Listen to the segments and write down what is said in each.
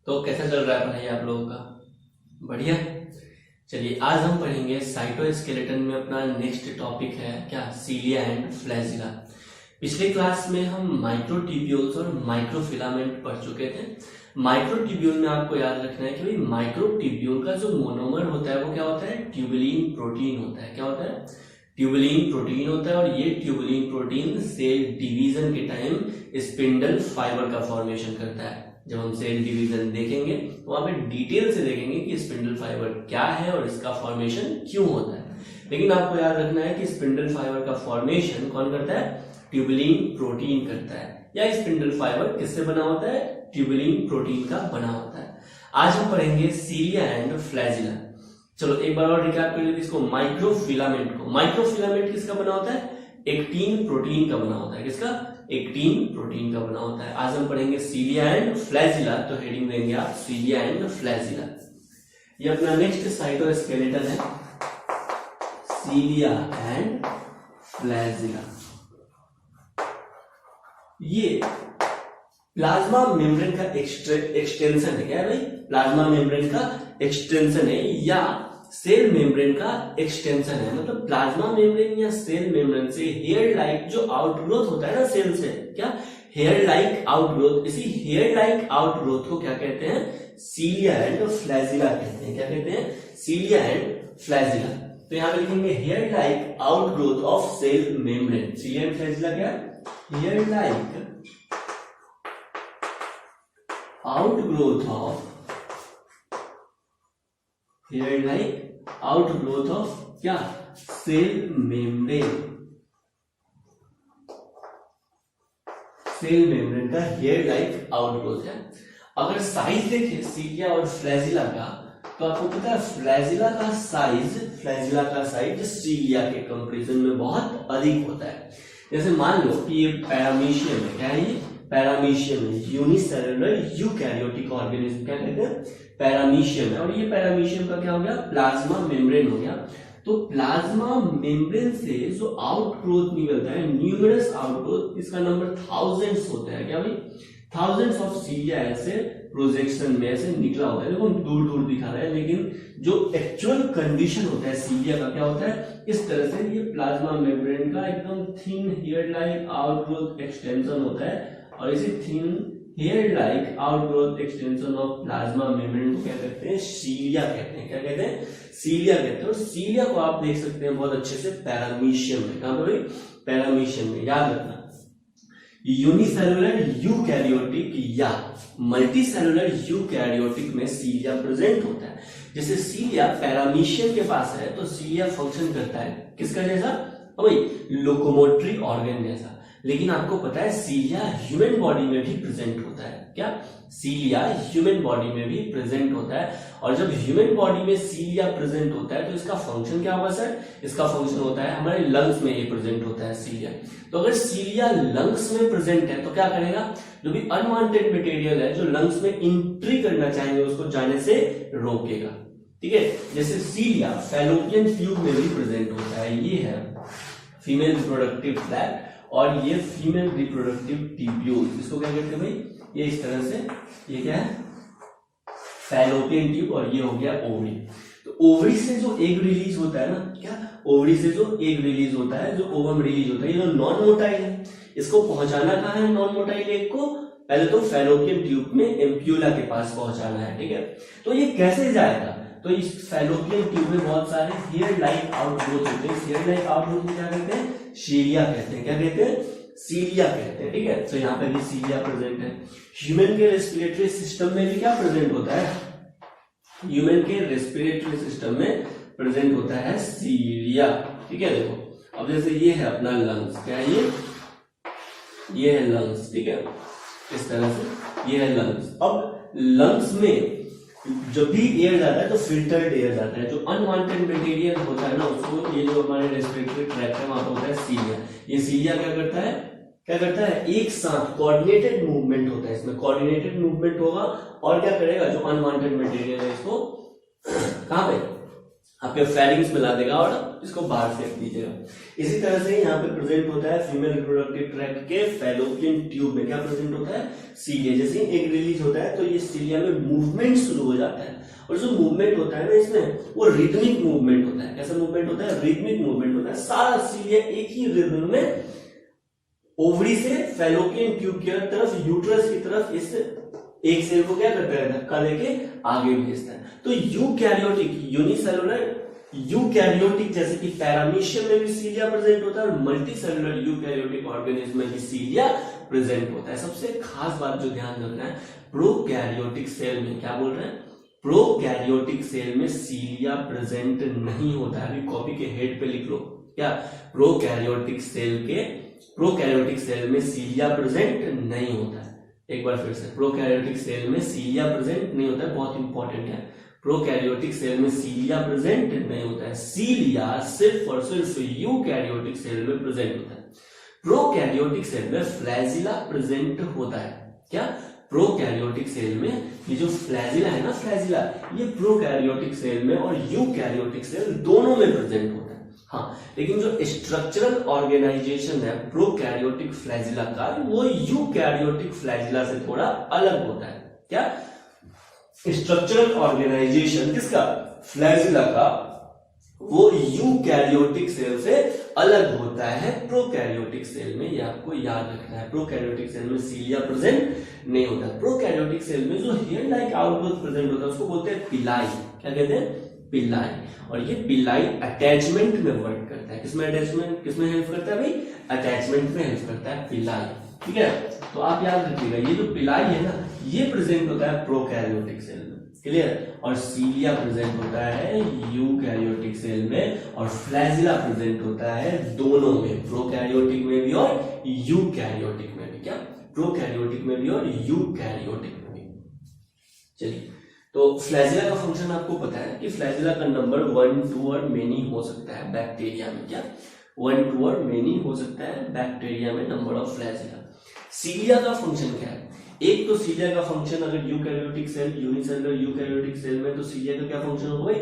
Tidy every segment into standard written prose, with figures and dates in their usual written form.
तो कैसा चल रहा है पढ़ाई आप लोगों का? बढ़िया। चलिए आज हम पढ़ेंगे साइटोस्केलेटन में अपना नेक्स्ट टॉपिक है क्या, सीलिया एंड फ्लैजिला। पिछले क्लास में हम माइक्रोट्यूब्यूल्स और माइक्रोफिलामेंट पढ़ चुके थे। माइक्रोट्यूब्यूल में आपको याद रखना है कि भाई माइक्रोट्यूब्यूल का जो मोनोमर होता है वो क्या होता है, ट्यूबुलिन प्रोटीन होता है। क्या होता है? ट्यूबुलिन प्रोटीन होता है। और ये ट्यूबुलिन प्रोटीन सेल डिवीजन के टाइम स्पिंडल फाइबर का फॉर्मेशन करता है। जब हम सेल डिवीजन देखेंगे तो वहां पे डिटेल से देखेंगे कि स्पिंडल फाइबर क्या है और इसका फॉर्मेशन क्यों होता है। लेकिन आपको याद रखना है कि स्पिंडल फाइबर का फॉर्मेशन कौन करता है? ट्यूबुलिन प्रोटीन करता है। या स्पिंडल फाइबर किससे बना होता है? ट्यूबुलिन प्रोटीन का बना होता है। आज हम पढ़ेंगे सीलिया एंड फ्लैजिला। चलो एक बार और रिकैप कर लेते इसको। माइक्रोफिलामेंट को, माइक्रोफिलामेंट किसका बना होता है? एक्टिन प्रोटीन का बना होता है। किसका? एक्टिन प्रोटीन का बना होता है। आज हम पढ़ेंगे सीलिया एंड फ्लैजिला, तो हेडिंग देंगे आप सीलिया एंड फ्लैजिला। ये अपना नेक्स्ट साइटोस्केलेटन है, सीलिया एंड फ्लैजिला। ये प्लाज्मा मेम्ब्रेन का एक्सटेंशन है। क्या है भाई? प्लाज्मा मेम्ब्रेन का एक्सटेंशन है या सेल मेम्ब्रेन का एक्सटेंशन है। मतलब प्लाज्मा मेम्ब्रेन या सेल मेम्ब्रेन से हेयर लाइक जो आउटग्रोथ होता है ना सेल से, क्या हेयर लाइक आउटग्रोथ, इसी हेयर लाइक आउटग्रोथ को क्या कहते हैं? सीलिया एंड फ्लैजिला कहते हैं। क्या कहते हैं? Cilia and flagella. तो यहां पे लिखेंगे hair like outgrowth of cell membrane. Cilia and flagella क्या? Hair like outgrowth of hair like outgrowth of क्या? Cell membrane. सेल मेम्ब्रेन का हेयर लाइक आउटग्रोथ है। अगर साइज देखें सीलिया और फ्लैजिला का, तो आपको पता है फ्लैजिला का साइज सीलिया के कंपैरिजन में बहुत अधिक होता है। जैसे मान लो कि ये पैरामीशियम है। क्या है ये? पैरामीशियम है, यूनिसेलुलर यूकैरियोटिक ऑर्गेनिज्म। क्या कहते हैं? पैरामीशियम है। और ये पैरामीशियम का क्या हो गया? प्लाज्मा मेम्ब्रेन हो गया। तो प्लाज्मा मेम्ब्रेन से जो आउटग्रोथ निकलता है, न्यूमरस आउटग्रोथ, इसका नंबर थाउजेंड्स होता है। क्या भाई? थाउजेंड्स ऑफ सीलिया ऐसे प्रोजेक्शन में ऐसे निकला होता है। देखो हम दूर दूर दिखा रहे हैं, लेकिन जो एक्चुअल कंडीशन होता है सीलिया का क्या होता है? इस तरह से ये प्लाज्मा मेम्ब्रेन का एकदम thin hair like outgrowth extension होता है। और इसी thin hair like outgrowth extension of plasma membrane को क्या कहते हैं? सीलिया कहते हैं। क्या कहते हैं? सीलिया कहते हैं। और सीलिया को आप देख सकते हैं बहुत अच्छे से पैरामीशियम में। कहां पे भाई? पैरामीशियम में। याद रखना, यूनिसेलुलर यूकैरियोटिक या मल्टीसेलुलर यूकैरियोटिक में सीलिया प्रेजेंट होता है। जैसे सीलिया पैरामीशियम के पास है तो सीलिया फंक्शन करता है किसका जैसा? भाई लोकोमोटरी ऑर्गन जैसा। लेकिन आपको पता है सीलिया ह्यूमन बॉडी में भी प्रेजेंट होता है। क्या? सीलिया ह्यूमन बॉडी में भी प्रेजेंट होता है। और जब ह्यूमन बॉडी में सीलिया प्रेजेंट होता है तो इसका फंक्शन क्या होगा सर? इसका फंक्शन होता है हमारे लंग्स में ये प्रेजेंट होता है सीलिया। तो अगर सीलिया लंग्स में प्रेजेंट है तो क्या करेगा? जो भी अनवांटेड मटेरियल है जो लंग्स में एंट्री करना चाहेंगे उसको जाने से रोकेगा। ठीक है। जैसे सीलिया फैलोपियन ट्यूब में भी प्रेजेंट होता है। ये है फीमेल रिप्रोडक्टिव ट्रैक्ट और ये फीमेल रिप्रोडक्टिव ट्यूब्यूल। इसको क्या कहते हैं भाई? ये इस तरह से, ये क्या है? Fallopian tube. और ये हो गया ओवरी। तो ओवरी से जो एग रिलीज होता है ना, क्या ओवरी से जो एग रिलीज होता है, जो ओवम रिलीज होता है, ये जो नॉन मोटाइल है, इसको पहुंचाना कहां है? नॉन मोटाइल एग को पहले तो फैलोपियन ट्यूब में एम्प्यूला के पास पहुंचाना है। ठीक है। तो ये कैसे जाएगा? तो इस फैलोपियन ट्यूब में बहुत सारे हेयर लाइक आउटग्रोथ होते हैं। हेयर लाइक आउटग्रोथ को क्या कहते हैं? सीलिया कहते हैं। क्या कहते हैं? सीलिया कहते हैं। ठीक है। तो यहाँ पे भी सीलिया प्रेजेंट है। ह्यूमन के रेस्पिरेटरी सिस्टम में भी क्या प्रेजेंट होता है? ह्यूमन के रेस्पिरेटरी सिस्टम में प्रेजेंट होता है सीलिया। ठीक है। देखो अब जैसे ये है अपना लंग्स। क्या है ये है लंग्स। ठीक है। इस तरह से ये है लंग्स। अब लंग्स में जब भी एयर जाता है तो फिल्टर्ड एयर जाता है। जो अनवांटेड मटेरियल होता है ना उसको, ये जो हमारे रेस्पिरेटरी ट्रैक्ट है वहां पर होता है सीलिया। ये सीलिया क्या करता है? एक साथ कोऑर्डिनेटेड मूवमेंट होता है। इसमें कोऑर्डिनेटेड मूवमेंट होगा और क्या करेगा? जो अनवांटेड मटेरियल है इसको कहां पे? आपके फेरिंग्स में ला देगा और इसको बाहर फेंक दीजिएगा। इसी तरह से यहाँ पे प्रेजेंट होता है फीमेल रिप्रोडक्टिव ट्रैक्ट के फैलोपियन ट्यूब में क्या प्रेजेंट होता है, सीलिया। जैसे ही एग रिलीज होता है तो ये सीलिया में मूवमेंट शुरू हो जाता है, और जो मूवमेंट होता है ना इसमें वो रिदमिक मूवमेंट होता है। कैसा मूवमेंट होता है, रिदमिक मूवमेंट होता है। सारा सीलिया एक ही रिदम में ओवरी से फैलोपियन ट्यूब की तरफ, यूट्रस की तरफ इस एक सेल को क्या करता है, धक्का देके आगे भेजता है। तो यूकैरियोटिक, यूनिसेलुलर यूकैरियोटिक जैसे कि पैरामीशियम में भी सीलिया प्रेजेंट होता है, और मल्टीसेलुलर यूकैरियोटिक ऑर्गेनिज्म में भी सीलिया प्रेजेंट होता है। सबसे खास बात जो ध्यान रखना है, प्रोकैरियोटिक सेल में क्या बोल रहे हैं, प्रोकैरियोटिक सेल में सीलिया प्रेजेंट नहीं होता है। अभी कॉपी के हेड पे लिख लो, क्या प्रोकैरियोटिक सेल में सीलिया प्रेजेंट नहीं होता है। एक बार फिर से, प्रोकैरियोटिक सेल में सीलिया प्रेजेंट नहीं होता है, बहुत इंपॉर्टेंट है। प्रोकैरियोटिक सेल में सीलिया प्रेजेंट नहीं होता है। सीलिया सिर्फ और सिर्फ यूकैरियोटिक सेल में प्रेजेंट होता है। प्रोकैरियोटिक सेल में फ्लैजिला प्रेजेंट होता है। क्या, प्रोकैरियोटिक सेल में ये जो फ्लैजिला है ना, फ्लैजिला ये प्रोकैरियोटिक सेल में और यूकैरियोटिक सेल दोनों में प्रेजेंट होता है। हाँ, लेकिन जो स्ट्रक्चरल ऑर्गेनाइजेशन है प्रोकैरियोटिक फ्लैजिला का, वो यूकैरियोटिक फ्लैजिला से थोड़ा अलग होता है। क्या, स्ट्रक्चरल ऑर्गेनाइजेशन किसका, फ्लैजिला का, वो यूकैरियोटिक सेल से अलग होता है प्रोकैरियोटिक सेल में। ये आपको याद रखना है, प्रोकैरियोटिक सेल में सीलिया प्रेजेंट नहीं होता। प्रोकैरियोटिक सेल में जो हेयर लाइक आउटग्रोथ प्रेजेंट होता है उसको बोलते हैं पिलाई। क्या कहते हैं, पिलाई। और ये पिलाई अटैचमेंट में वर्क करता है। किसमें अटैचमेंट, किसमें हेल्प करता है भाई, अटैचमेंट में हेल्प करता है पिलाई। ठीक है, तो आप याद रखिएगा ये जो पिलाई है ना, ये प्रेजेंट होता है प्रोकैरियोटिक सेल में। क्लियर, और सीलिया प्रेजेंट होता है यूकैरियोटिक सेल में, और फ्लैजिला प्रेजेंट होता है दोनों में, प्रोकैरियोटिक में भी और यूकैरियोटिक में भी। क्या, प्रोकैरियोटिक में भी और यूकैरियोटिक में भी। चलिए, तो फ्लैजिला का फंक्शन आपको पता है कि फ्लैजिला का नंबर 1, 2 और मेनी हो सकता है बैक्टीरिया में। क्या, 1, 2 और मेनी हो सकता है बैक्टीरिया में नंबर ऑफ फ्लैजिला। सीलिया का फंक्शन क्या है, एक तो सीलिया का फंक्शन अगर eukaryotic cell, unicellular eukaryotic cell में, तो सीलिया का क्या फंक्शन होगा भाई,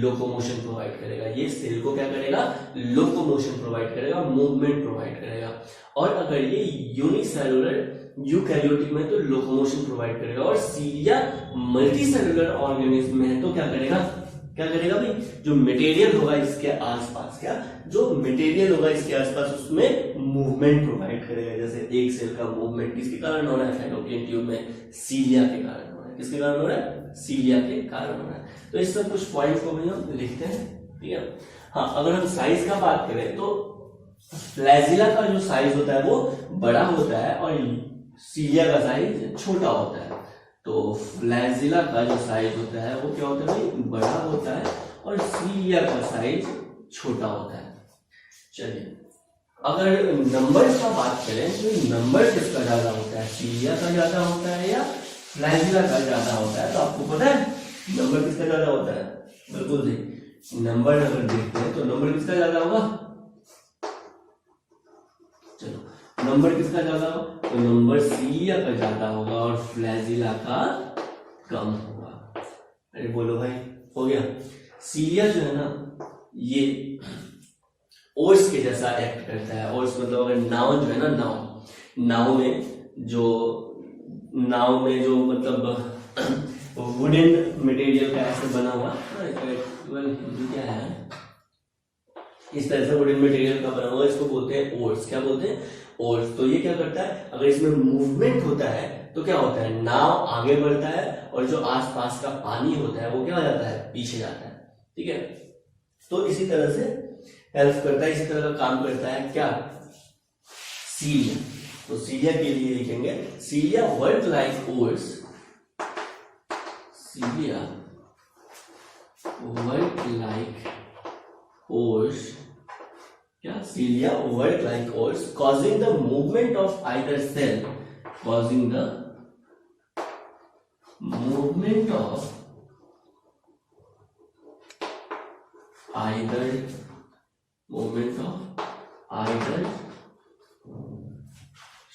लोकोमोशन प्रोवाइड करेगा। ये सेल को क्या करेगा, लोकोमोशन प्रोवाइड करेगा, मूवमेंट प्रोवाइड करेगा। और अगर ये यूनिसेलुलर यूकैरियोटिक में तो लोकोमोशन प्रोवाइड करेगा, और सीलिया मल्टीसेलुलर ऑर्गेनिज्म में है तो क्या करेगा, क्या करेगा भाई, जो मटेरियल होगा इसके आसपास, क्या, जो मटेरियल होगा इसके आसपास उसमें मूवमेंट प्रोवाइड करेगा। जैसे एक सेल का मूवमेंट किसके कारण हो रहा है, फैलोपियन ट्यूब में, सीलिया के कारण हो रहा है। किसके कारण हो रहा है, सीलिया के कारण हो रहा है। तो इस सब कुछ पॉइंट्स को भी हम लिखते हैं। ठीक है, हाँ, अगर हम साइज का बात करें तो फ्लैजिला का जो साइज होता है वो बड़ा होता है और सीलिया का साइज छोटा होता है। तो फ्लैजिला का जो साइज होता है वो क्या होता है, बड़ा होता है, और सीलिया का साइज छोटा होता है। चलिए, अगर नंबर का बात करें तो नंबर किसका ज्यादा होता है, सीलिया का ज्यादा होता है या फ्लैजिला का ज्यादा होता है? तो आपको पता है नंबर किसका ज्यादा होता है, बिल्कुल सही। नंबर अगर देखते हैं तो नंबर किसका ज्यादा होगा, चलो नंबर किसका ज्यादा होगा, तो नंबर सीलिया का ज्यादा होगा और फ्लैजिला का कम होगा। अरे बोलो भाई, हो गया। सीलिया जो है ना, ये ओर्स के जैसा एक्ट करता है। ओर्स मतलब अगर नाव जो है ना, नाव में जो मतलब वुडन मटेरियल का ऐसे बना हुआ, हिंदी क्या है, इस तरह से वुडन मटेरियल का बना हुआ, इसको बोलते हैं ओर्स। क्या बोलते हैं, ओर्स। तो ये क्या करता है, अगर इसमें मूवमेंट होता है तो क्या होता है, नाव आगे बढ़ता है और जो आसपास का पानी होता है वो क्या हो जाता है, पीछे जाता है। ठीक है, तो इसी तरह से हेल्प करता है, इसी तरह का काम करता है क्या, सीलिया। तो सीलिया के लिए लिखेंगे, cilia work like oars, cilia work like oars, क्या, cilia work like oars, causing the movement of either cell, causing the movement of either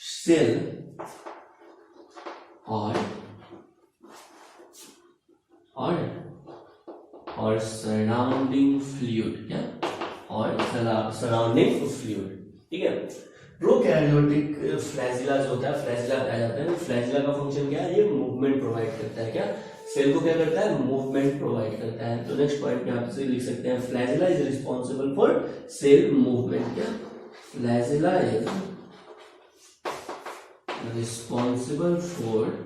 cell or surrounding fluid, क्या, और सराउंडिंग फ्लूइड, ठीक है। प्रोकैरियोटिक फ्लैजिला जो होता है, flagella कहा जाता है, फ्लैजिला का फंक्शन क्या है, ये मूवमेंट प्रोवाइड करता है, क्या सेल को क्या करता है, मूवमेंट प्रोवाइड करता है। तो नेक्स्ट पॉइंट पे आप इसे लिख सकते हैं, flagella is responsible for cell movement, क्या flagella is responsible for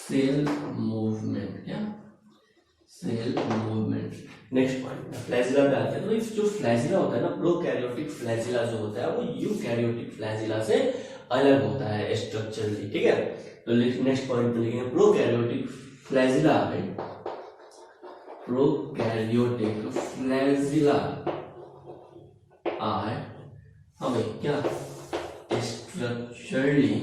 cell movement, क्या cell movement. Next point flagella पे आते हैं। तो इस जो फ्लैजिला होता है ना, प्रोकैरियोटिक फ्लैजिला जो होता है वो यूकैरियोटिक फ्लैजिला से अलग होता है स्ट्रक्चरली, ठीक है। तो नेक्स्ट पॉइंट पे लिखेंगे प्रोकैरियोटिक फ्लैजिला है, प्रोकैरियोटिक फ्लैजिला आर हमें क्या स्ट्रक्चरली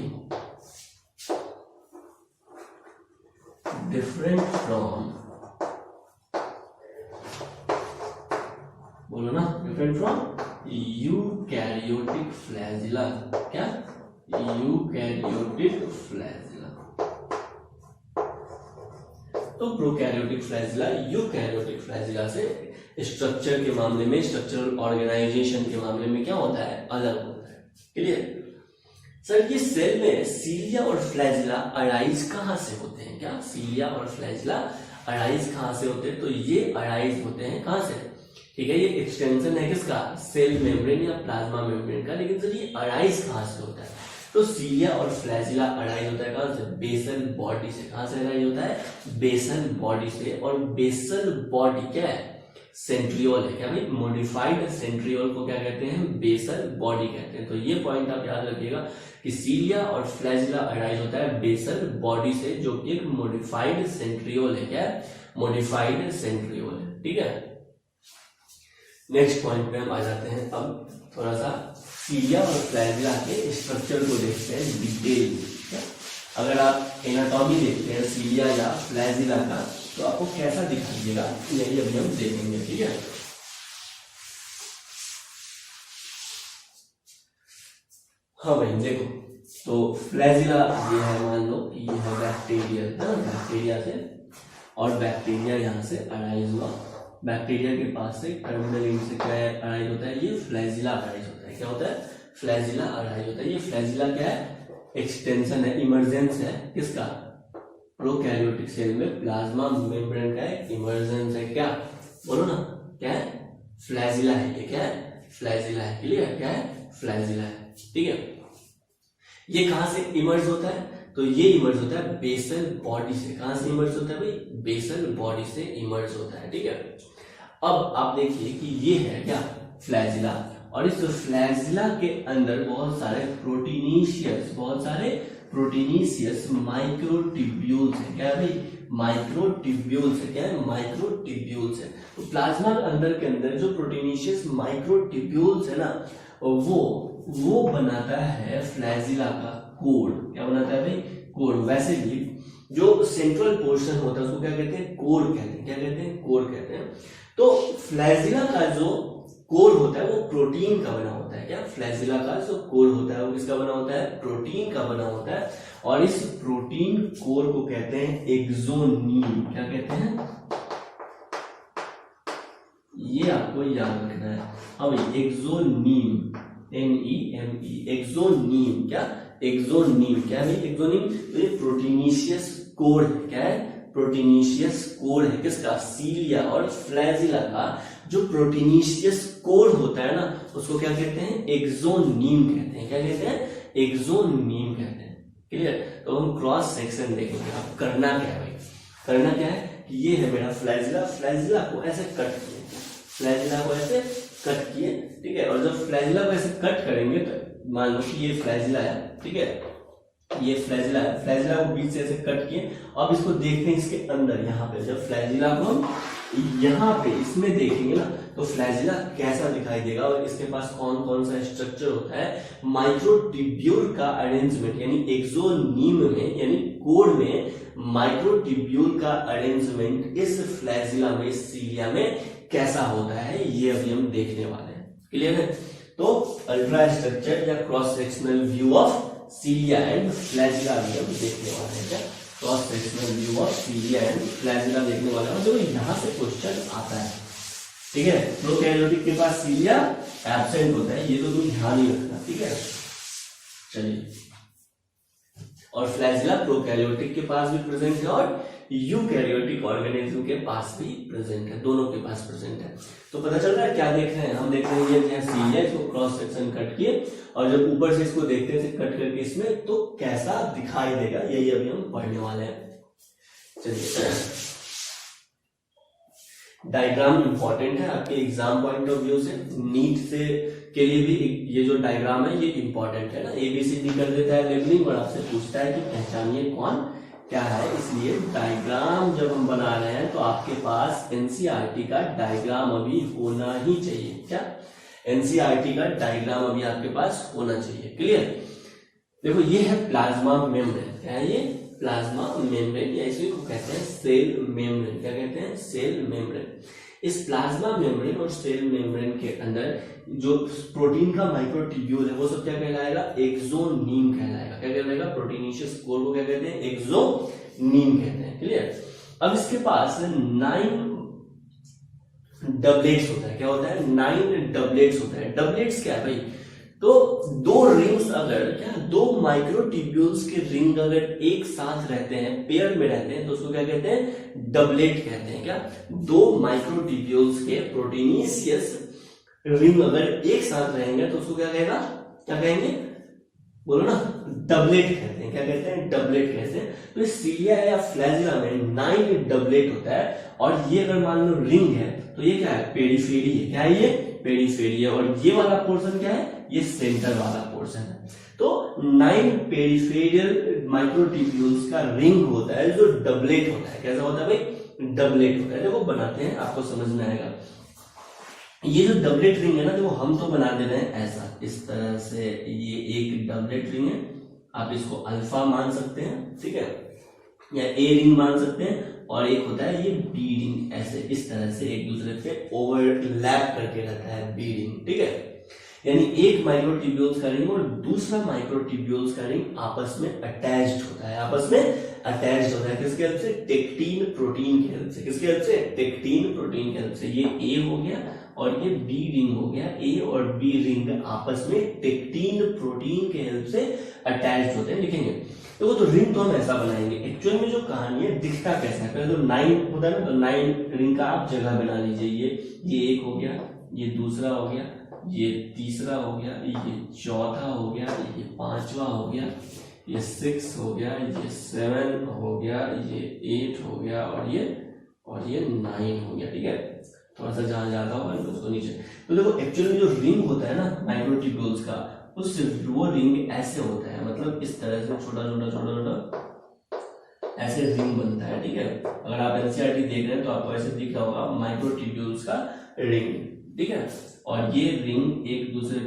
डिफरेंट फ्रॉम, बोलो ना, डिफरेंट फ्रॉम यूकैरियोटिक फ्लैजिला, क्या यूकैरियोटिक फ्लैजिला। तो प्रोकैरियोटिक फ्लैजिला यूकैरियोटिक फ्लैजिला से स्ट्रक्चर के मामले में, स्ट्रक्चरल ऑर्गेनाइजेशन के मामले में क्या होता है, अलग होता है, क्लियर। सर ये सेल में सीलिया और फ्लैजिला अराइज कहां से होते हैं, क्या सीलिया और फ्लैजिला अराइज कहां से होते हैं, तो ये अराइज होते हैं कहां से, ठीक है। ये एक्सटेंशन है किसका, सेल मेम्ब्रेन या प्लाज्मा मेम्ब्रेन का, लेकिन सर ये अराइज कहां से होता है, तो सीलिया और फ्लैजिला अराइज होता है कहां से, बेसल बॉडी से। कहां से अराइज होता है, बेसल बॉडी से। और बेसल बॉडी क्या है, सेंट्रियोल है, क्या भाई, मॉडिफाइड सेंट्रियोल को क्या कहते हैं, बेसल बॉडी कहते हैं। तो ये पॉइंट आप याद रखिएगा कि सीलिया और फ्लैजिला अराइज होता है बेसल बॉडी से, जो कि एक मॉडिफाइड सेंट्रियोल है, क्या मॉडिफाइड सेंट्रियोल है, ठीक है। नेक्स्ट पॉइंट पे हम आ जाते हैं, अब थोड़ा सा सीलिया और फ्लैजिला के स्ट्रक्चर को देखते हैं डिटेल में। अगर आप एनाटॉमी देखते हैं सीलिया या फ्लैजिला का, तो आपको कैसा दिखाई देगा, यही अभी हम देखेंगे, ठीक है। हाँ भाई देखो, तो फ्लैजिला ये है, मान लो कि ये है बैक्टीरिया, है ना, बैक्टीरिया से, और बैक्टीरिया यहाँ से अराइज हुआ, बैक्टीरिया के पास से टर्मिनल एंड से क्या अराइज होता है, ये फ्लैजिला अराइज होता है, क्या होता है, फ्लैजिला अराइज होता है। ये फ्लैजिला क्या है, एक्सटेंशन है, इमर्जेंस है किसका, प्रोकैरियोटिक सेल में प्लाज्मा मेम्ब्रेन का इमर्जेंस है, क्या बोलो ना, क्या है, फ्लैजिला है, ये क्या है, फ्लैजिला है, क्लियर, क्या है, फ्लैजिला है, ठीक है। ये कहां से इमर्ज होता है, तो ये इमर्ज होता है बेसल बॉडी से। कहां से इमर्ज होता है भाई, बेसल बॉडी से इमर्ज होता है, ठीक है। अब आप देखिए कि ये है क्या, फ्लैजिला, और इस फ्लैजिला के अंदर बहुत सारे प्रोटीनीशियस माइक्रोट्यूब्यूल्स है, क्या है भाई, माइक्रोट्यूब्यूल्स है, क्या है, माइक्रोट्यूब्यूल्स है। तो प्लाज्मा अंदर के अंदर जो प्रोटीनीशियस माइक्रोट्यूब्यूल्स है ना, वो बनाता है फ्लैजिला का कोर। क्या बनाता है भाई, कोर। वैसे भी जो सेंट्रल पोर्शन होता है उसको क्या कहते हैं, कोर कहते हैं, क्या कहते हैं, कोर कहते हैं। तो फ्लैजिला का जो कोर होता है वो प्रोटीन का बना होता है, क्या फ्लैजिला का जो कोर होता है वो किसका बना होता है, प्रोटीन का बना होता है। और इस प्रोटीन कोर को कहते हैं एक्सोनीम। क्या कहते हैं, ये आपको याद रखना है। अब एक्सोनीम, NEME, एक्सोनीम, क्या एक्सोनीम, क्या है एक्सोनीम, तो ये प्रोटीनीशियस कोर है, क्या है, प्रोटीनीशियस कोर है किसका, सीलिया और फ्लैजिला का जो प्रोटीनीशियस कोर होता है ना, उसको क्या कहते हैं, एक्सोनीम कहते हैं। क्या कहते हैं, एक्सोनीम कहते हैं, क्लियर। तो हम क्रॉस सेक्शन देखेंगे। अब करना क्या है भाई, करना क्या है कि ये है मेरा फ्लैजिला, फ्लैजिला को ऐसे कट किए, फ्लैजिला को ऐसे कट किए, ठीक है। और जब फ्लैजिला को ऐसे कट करेंगे तो मान लो कि ये फ्लैजिला है, ठीक है, ये फ्लैजिला है, फ्लैजिला को बीच से ऐसे कट किए। अब इसको देखते हैं इसके अंदर, यहाँ पे जब फ्लैजिला को हम यहाँ पे इसमें देखेंगे ना, तो फ्लैजिला कैसा दिखाई देगा और इसके पास कौन कौन सा स्ट्रक्चर होता है। माइक्रोट्यूब्यूल का अरेंजमेंट, यानी एक्सोनीम में, यानी कोर में माइक्रोट्यूब्यूल का अरेंजमेंट इस फ्लैजिला में, इस सीलिया में कैसा होता है, ये अभी हम देखने वाले हैं, क्लियर है। तो अल्ट्रा स्ट्रक्चर या cross sectional view of सीलिया and flagella भी हम देखने वाले हैं। क्या cross sectional view of सीलिया and flagella देखने वाले हैं। देखो यहाँ से क्वेश्चन आता है, ठीक है। प्रोकैरियोटिक के पास सीलिया एब्सेंट होता है, ये तो तुम ध्यान ही रखना, ठीक है। चलिए, और फ्लैजिला प्रोकैरियोटिक के पास भी प्रेजेंट है और यूकैरियोटिक ऑर्गेनिज्म के पास भी प्रेजेंट है, दोनों के पास प्रेजेंट है। तो पता चल रहा है क्या देख रहे हैं हम? देख रहे हैं ये सीलिया, इसको क्रॉस सेक्शन कट किए और जब ऊपर से इसको देखते हैं कट करके इसमें, तो कैसा दिखाई देगा, यही अभी हम पढ़ने वाले हैं। चलिए, डायग्राम इंपॉर्टेंट है आपके एग्जाम पॉइंट ऑफ व्यू से, नीट से के लिए भी ये जो डायग्राम है ये इंपॉर्टेंट है ना। ABCD कर देता है लेबलिंग और आपसे पूछता है कि पहचानिए कौन क्या है, इसलिए डायग्राम जब हम बना रहे हैं तो आपके पास NCERT का डायग्राम अभी होना ही चाहिए। क्या? NCERT का डायग्राम अभी आपके पास होना चाहिए। क्लियर? देखो, ये है प्लाज्मा मेम्ब्रेन। क्या है ये? प्लाज्मा मेम्ब्रेन, या इसी को कहते हैं सेल मेम्ब्रेन। क्या कहते हैं? Cell membrane. इस प्लाज्मा मेम्ब्रेन और सेल मेम्ब्रेन के अंदर जो प्रोटीन का माइक्रोट्यूब्यूल है वो सब क्या कहलाएगा? एक्सोनीम कहलाएगा। क्या कहलाएगा? प्रोटीनेशियस कोर को क्या कहते हैं? एक्सोनीम कहते हैं। क्लियर? अब इसके पास 9 डबलेट्स होता है। क्या होता है? 9 डबलेट्स होता है। डबलेट्स क्या है भाई? तो दो रिंग्स अगर, क्या, दो माइक्रोट्यूब्यूल्स के रिंग अगर एक साथ रहते हैं, पेयर में रहते हैं, तो उसको क्या कहते हैं? डबलेट कहते हैं। क्या? दो माइक्रोट्यूब्यूल्स के प्रोटीनेशियस रिंग अगर एक साथ रहेंगे तो उसको क्या कहेगा? क्या कहेंगे? बोलो ना, डबलेट कहते हैं। क्या कहते हैं? डबलेट कहते हैं। तो इस सीलिया या फ्लैजिला में 9 डबलेट होता है, और ये अगर मान लो रिंग है तो ये क्या है? पेरिफेरी है। क्या है ये? पेरिफेरी है। और ये वाला पोर्शन क्या है? ये सेंटर वाला पोर्शन है। तो 9 पेरिफेरियल माइक्रोट्यूब्यूल्स का रिंग होता है जो डबलेट होता है। कैसा होता है भाई? डबलेट होता है। देखो बनाते हैं, आपको समझ में आएगा। ये जो डबलेट रिंग है ना, देखो हम तो बना दे रहे हैं ऐसा, इस तरह से। ये एक डबलेट रिंग है, आप इसको अल्फा मान सकते हैं, ठीक है, या ए रिंग मान सकते हैं। और एक होता है ये बी रिंग, ऐसे इस तरह से एक दूसरे पे ओवरलैप करके रहता है बी रिंग, ठीक है। यानी एक माइक्रोट्यूब्यूल्स का रिंग और दूसरा माइक्रोट्यूब्यूल्स का रिंग आपस में अटैच्ड होता है। आपस में अटैच्ड होता है किसके हेल्प से? टेक्टिन प्रोटीन की हेल्प से। किसके हेल्प से? टेक्टिन प्रोटीन की हेल्प से। ये ए हो गया और ये बी रिंग हो गया। ए और बी रिंग आपस में टेक्टिन प्रोटीन के हेल्प से अटैच्ड होते हैं। लिखेंगे तो वो तो रिंग तो हम ऐसा बनाएंगे। एक्चुअल में जो कहानी है दिखता कैसा है? पहले तो 9 होता है ना, तो 9 रिंग का आप जगह बना लीजिए। ये एक हो गया, ये दूसरा हो गया, ये तीसरा हो गया, ये चौथा हो गया, ये पांचवा हो गया, ये 6 हो गया, ये 7 हो गया, ये 8 हो गया, और ये 9 हो गया। ठीक है, थोड़ा सा जहां ज्यादा होगा उसको नीचे। तो देखो एक्चुअली जो रिंग होता है ना माइक्रोट्यूब्यूल्स का, वो रिंग ऐसे होता है, मतलब इस तरह से छोटा छोटा ऐसे रिंग बनता है। ठीक है, अगर आप एनसीईआरटी देख रहे हैं तो आपको ऐसे दिख रहा होगा माइक्रोट्यूब्यूल्स का रिंग। ठीक है, और ये रिंग एक दूसरे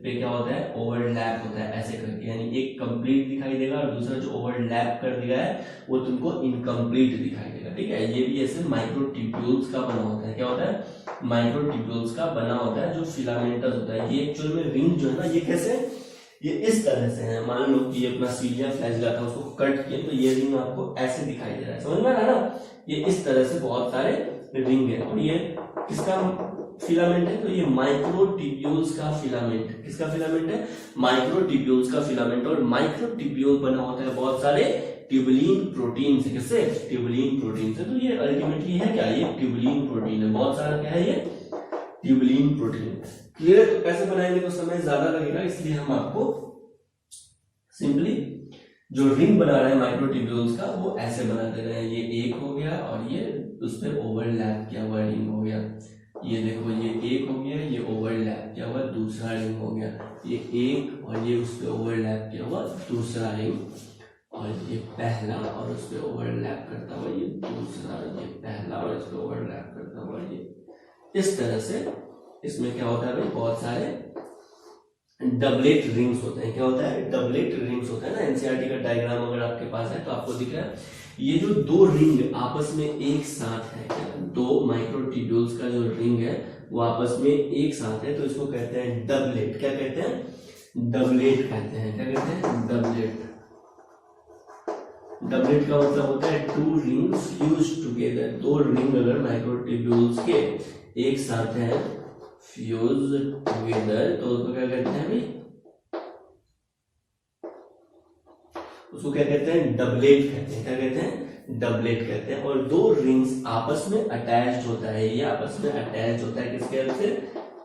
पे क्या होता है? ओवरलैप होता है ऐसे करके, यानी एक कंप्लीट दिखाई देगा और दूसरा जो ओवरलैप कर दिया है वो तुमको इनकम्प्लीट दिखाई देगा। ठीक है, ये भी ऐसे माइक्रोट्यूब्यूल्स का बना होता है। क्या होता है? माइक्रोट्यूब्यूल्स का बना होता है जो फिलामेंटस होता है। ये एक्चुअल में रिंग जो है ना, ये कैसे, ये इस तरह से है। मान लो कि ये अपना सीलिया फ्लैजिला था, उसको कट किया तो ये रिंग आपको ऐसे दिखाई दे रहा है। समझ में आ रहा है ना? ये इस तरह से बहुत सारे रिंग है, और ये किसका फिलामेंट है? तो ये माइक्रोट्यूब्यूल्स का फिलामेंट। किसका फिलामेंट है? माइक्रोट्यूब्यूल्स का फिलामेंट। और माइक्रोट्यूब्यूल बना होता है बहुत सारे ट्यूबुलिन प्रोटीन से। किससे? ट्यूबुलिन प्रोटीन से। तो ये अल्टीमेटली है क्या? ये ट्यूबुलिन प्रोटीन है। बहुत सारा क्या है ये? Tubulin protein. क्लियर? तो कैसे बनाएंगे तो समय ज्यादा लगेगा, इसलिए हम आपको सिंपली जो रिंग बना रहे हैं माइक्रोट्यूब्यूल्स का वो ऐसे बना दे रहे हैं। ये एक हो गया और ये उस पर ओवरलैप किया हुआ रिंग हो गया। ये देखो, ये एक हो गया, ये ओवरलैप किया हुआ दूसरा रिंग हो गया। ये एक और ये उस पर ओवरलैप किया हुआ दूसरा रिंग, और ये पहला और उस पर ओवरलैप करता हुआ ये दूसरा, ये पहला और इस पर ओवरलैप करता हुआ ये। इस तरह से इसमें क्या होता है भाई? बहुत सारे डबलेट रिंग्स होते हैं। क्या होता है? डबलेट रिंग्स होता है ना। एनसीईआरटी का डायग्राम अगर आपके पास है तो आपको दिख रहा है, ये जो दो रिंग आपस में एक साथ है, दो माइक्रोट्यूब्यूल्स का जो रिंग है वो आपस में एक साथ है, तो इसको कहते हैं डबलेट। क्या कहते हैं? डबलेट कहते हैं। क्या कहते हैं? डबलेट। डबलेट का मतलब होता है टू रिंग फ्यूज टुगेदर, दो रिंग अगर माइक्रोट्यूब्यूल्स के एक साथ हैं फ्यूज टुगेदर तो उसको क्या कहते हैं भाई, उसको क्या कहते हैं, डबलेट कहते हैं। क्या कहते हैं, डबलेट कहते हैं। और दो रिंग्स आपस में अटैच्ड होता है, ये आपस में अटैच होता है किसके हेल्प से,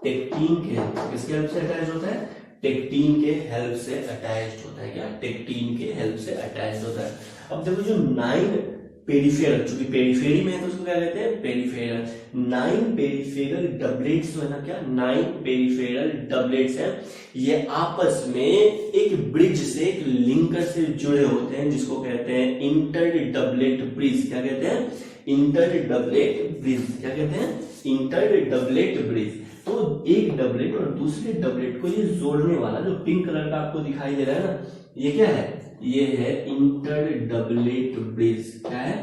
टेक्टीन के हेल्प से। किसके हेल्प से अटैच होता है, टेक्टीन के हेल्प से अटैच्ड होता है। क्या, टेक्टीन के हेल्प से अटैच्ड होता है। अब देखो जो 9 पेरिफेरल, चूंकि पेरिफेरी में है तो उसको क्या कहते हैं, पेरिफेरल। 9 पेरिफेरल डबलेट्स जो है ना, क्या 9 पेरिफेरल डबलेट्स हैं, ये आपस में एक ब्रिज से, एक लिंकर से जुड़े होते हैं जिसको कहते हैं इंटर डबलेट ब्रिज। क्या कहते हैं, इंटर डबलेट ब्रिज। क्या कहते हैं, इंटर डबलेट ब्रिज। तो एक डबलेट और दूसरे डबलेट को ये जोड़ने वाला जो पिंक कलर का आपको दिखाई दे रहा है ना, ये क्या है, ये है इंटर डबलेट ब्रिज। क्या है,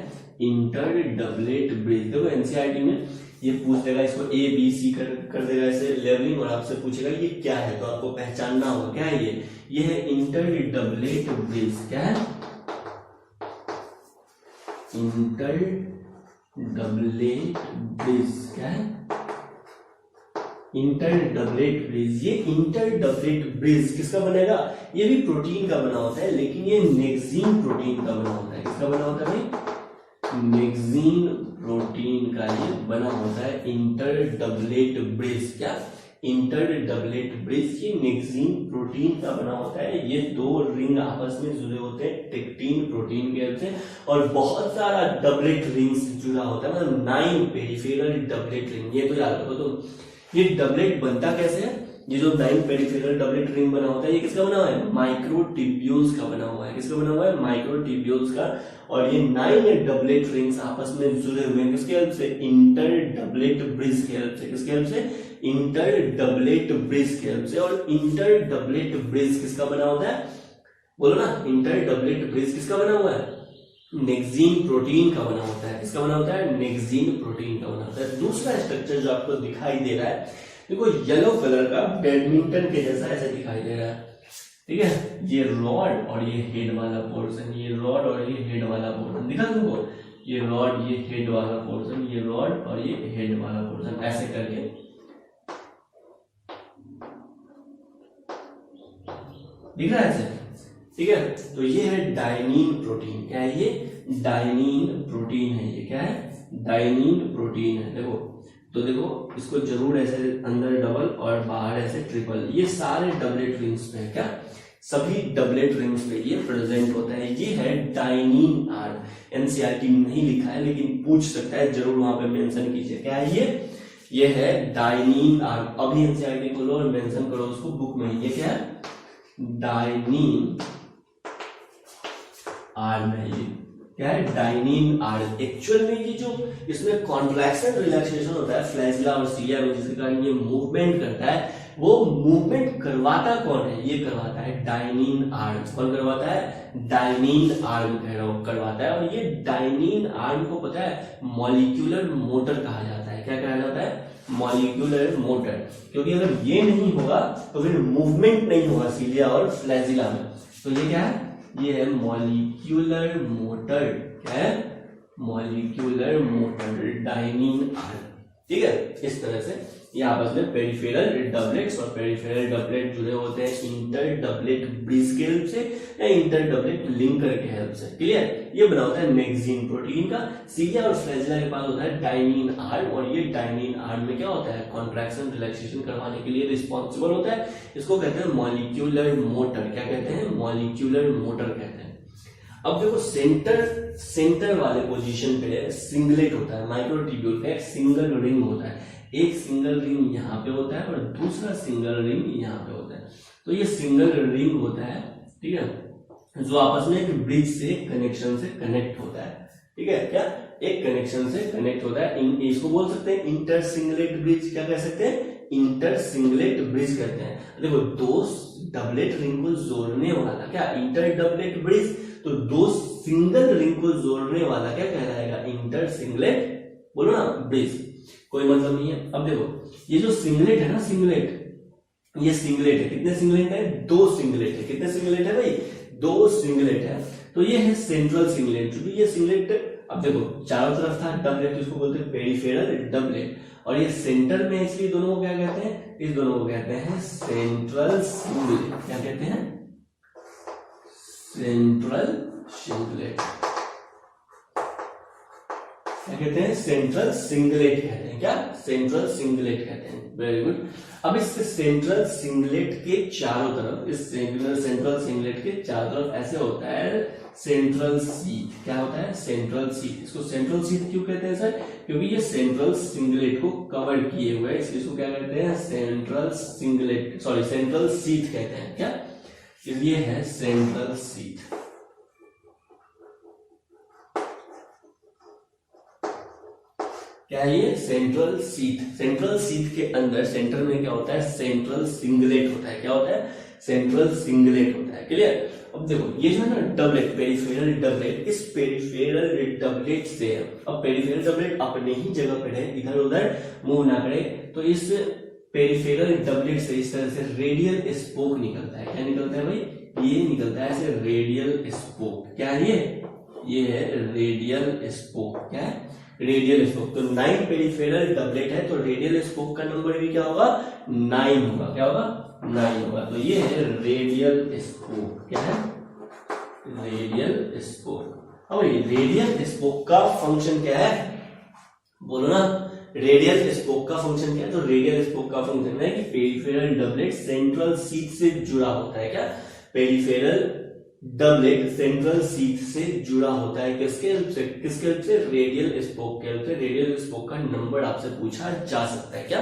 इंटर डबलेट ब्रिज। देखो एनसीईआरटी में ये पूछ देगा, इसको ए बी सी कर देगा ऐसे लेवलिंग, और आपसे पूछेगा ये क्या है, तो आपको पहचानना होगा क्या है ये है इंटर डबलेट ब्रिज। क्या है, इंटर डबलेट ब्रिज। क्या है, इंटर डबलेट ब्रिज। ये इंटर डबलेट ब्रिज किसका बनेगा, ये भी प्रोटीन का बना होता है, लेकिन ये नेक्सीन प्रोटीन का बना होता है। किसका बना होता है भाई, नेक्सीन प्रोटीन का ये बना होता है इंटर डबलेट ब्रिज। क्या, इंटर डबलेट ब्रिज ये नेक्सीन प्रोटीन का बना होता है। ये दो रिंग आपस में जुड़े होते हैं टेक्टीन प्रोटीन के हेल्प से, और बहुत सारा डबलेट रिंग से जुड़ा होता है, मतलब 9 पेरिफेरल डबलेट रिंग। ये तो याद रखो। तो ये डबलेट बनता कैसे है, ये जो 9 पेरिफेरल डबलेट रिंग बना होता है, ये किसका बना हुआ है, माइक्रोट्यूब्यूल्स का बना हुआ है। किसका बना हुआ है, माइक्रोट्यूब्यूल्स का। और ये 9 डबलेट रिंग्स आपस में जुड़े हुए हैं किसके हेल्प से, इंटर डबलेट ब्रिज के हेल्प से। किसके हेल्प से, इंटर डबलेट ब्रिज के हेल्प से। और इंटर डबलेट ब्रिज किसका बना होता है, बोलो ना, इंटर डबलेट ब्रिज किसका बना हुआ है, नेक्सीन प्रोटीन का बना होता है। किसका बना होता है, नेक्सीन प्रोटीन का बना होता है। दूसरा स्ट्रक्चर जो आपको दिखाई दे रहा है, देखो येलो कलर का बैडमिंटन के जैसा ऐसे दिखाई दे रहा है, ठीक है। ये रॉड और ये हेड वाला पोर्शन, ये रॉड और ये हेड वाला पोर्शन दिखा तुमको, ये रॉड, ये हेड वाला पोर्शन, ये रॉड और ये हेड वाला पोर्शन, ऐसे करके दिख रहा है ऐसे, ठीक है। तो ये है डायनीन प्रोटीन। क्या है ये, डायनीन प्रोटीन है। ये क्या है, डायनीन प्रोटीन है। देखो, तो देखो इसको जरूर ऐसे अंदर डबल और बाहर ऐसे ट्रिपल, ये सारे डबलेट रिंग्स पे है। क्या, सभी डबलेट रिंग्स पे ये प्रेजेंट होता है। ये है डायनीन आर्म। एनसीईआरटी में नहीं लिखा है लेकिन पूछ सकता है, जरूर वहां पे मेंशन कीजिए। क्या है ये है डायनीन आर्म। अभी एनसीईआरटी खोलो और मेंशन करो उसको बुक में। ये क्या है, डायनीन आर्म है। ये क्या है, डायनीन आर्म। एक्चुअल में ये जो इसमें कॉन्ट्रैक्शन रिलैक्सेशन होता है फ्लैजिला और सीलिया में, जिसके कारण ये मूवमेंट करता है, वो मूवमेंट करवाता कौन है, ये करवाता है डायनीन आर्म। कौन करवाता है, डायनीन आर्म करवाता है। और ये डायनीन आर्म को पता है मॉलिक्यूलर मोटर कहा जाता है। क्या कहा जाता है, मॉलिक्यूलर मोटर। क्योंकि अगर ये नहीं होगा तो फिर मूवमेंट नहीं होगा सीलिया और फ्लैजिला में। तो ये क्या है, ये है मॉलिक्यूलर मोटर। क्या है, मॉलिक्यूलर मोटर, डायनीन आर्म, ठीक है। इस तरह से ये आपस में पेरिफेरल डबलेट्स और पेरिफेरल डबलेट जुड़े होते हैं इंटर डबलेट ब्रिज के हेल्प से या इंटर डबलेट लिंकर के हेल्प से। क्लियर, ये बना होता है नेक्सीन प्रोटीन का। सीलिया और फ्लैजिला के पास होता है डायनीन आर्म, और ये डायनीन आर्म में क्या होता है, कॉन्ट्रैक्शन रिलैक्सेशन करवाने के लिए रिस्पॉन्सिबल होता है। इसको कहते हैं मॉलिक्यूलर मोटर। क्या कहते हैं, मॉलिक्यूलर मोटर कहते हैं। अब देखो सेंटर वाले पोजीशन पे सिंगलेट होता है, माइक्रोट्यूब्यूल पे एक सिंगल रिंग होता है। एक सिंगल रिंग यहाँ पे होता है और दूसरा सिंगल रिंग यहाँ पे होता है। तो ये सिंगल रिंग होता है, ठीक है, जो आपस में एक ब्रिज से कनेक्शन से कनेक्ट होता है, ठीक है। क्या, एक कनेक्शन से कनेक्ट होता है। इसको बोल सकते हैं इंटर सिंगलेट ब्रिज। क्या कह सकते हैं, इंटर सिंगलेट ब्रिज कहते हैं। देखो, दो डबलेट रिंग को जोड़ने वाला क्या, इंटर डबलेट ब्रिज। तो दो सिंगल रिंग को जोड़ने वाला क्या कहलाएगा, इंटर सिंगलेट, बोलो ना, ब्रिज। कोई मतलब नहीं है। अब देखो, ये जो सिंगलेट है ना, सिंगलेट, ये सिंगलेट है। कितने सिंगलेट है, दो सिंगलेट है। कितने सिंगलेट है भाई, दो सिंगलेट है। तो ये है सेंट्रल सिंगलेट। क्योंकि ये सिंगलेट अब देखो चारों तरफ था डबलेट, इसको बोलते हैं पेरिफेरल डबलेट, और ये सेंटर में, इसलिए दोनों को क्या कहते हैं, इस दोनों को कहते हैं सेंट्रल सिंगलेट। क्या कहते हैं, सेंट्रल सिंगलेट। क्या कहते हैं, सेंट्रल सिंगलेट कहते हैं। क्या, सेंट्रल सिंगलेट कहते हैं। Very good. अब इस सेंट्रल सिंगलेट के चारों तरफ, इस सेंट्रल सिंगलेट के चारों तरफ ऐसे होता है सेंट्रल सीट। क्या होता है, सेंट्रल सीट। इसको सेंट्रल सीट क्यों कहते हैं सर, क्योंकि ये सेंट्रल सिंगलेट को कवर किए हुए है, इसलिए इसको क्या कहते हैं, central singlet, sorry central seat कहते हैं। क्या, ये है सेंट्रल सीट। क्या है ये, सेंट्रल सीट। सेंट्रल सीट के अंदर सेंटर में क्या होता है, सेंट्रल सिंगलेट होता है। क्या होता है, सेंट्रल सिंगलेट होता है। क्लियर। अब देखो ये जो है ना डबलेट, पेरिफेरल डबलेट, इस पेरिफेरल डबलेट से, अब पेरिफेरल डबलेट अपने ही जगह पे है, इधर उधर मूव ना करे, तो इस पेरिफेरल डबलेट से इस तरह से रेडियल स्पोक निकलता है। क्या निकलता है भाई, ये निकलता है ऐसे रेडियल स्पोक। क्या है ये है रेडियल स्पोक। क्या है, रेडियल स्पोक। तो 9 पेरिफेरल डबलेट है, तो रेडियल स्पोक का नंबर भी क्या होगा, 9 होगा। क्या होगा, 9 होगा। तो ये है रेडियल स्पोक। क्या है, रेडियल स्पोक। अब रेडियल स्पोक का फंक्शन क्या है, बोलो ना, रेडियल स्पोक का फंक्शन क्या है, तो रेडियल स्पोक का फंक्शन है कि पेरिफेरल डबलेट सेंट्रल सीट से जुड़ा होता है। क्या, पेरिफेरल डबलेट सेंट्रल सीट से जुड़ा होता है, किसके हेल्प से, किसके हेल्प से, रेडियल स्पोक के हेल्प से। रेडियल स्पोक का नंबर आपसे पूछा जा सकता है। क्या,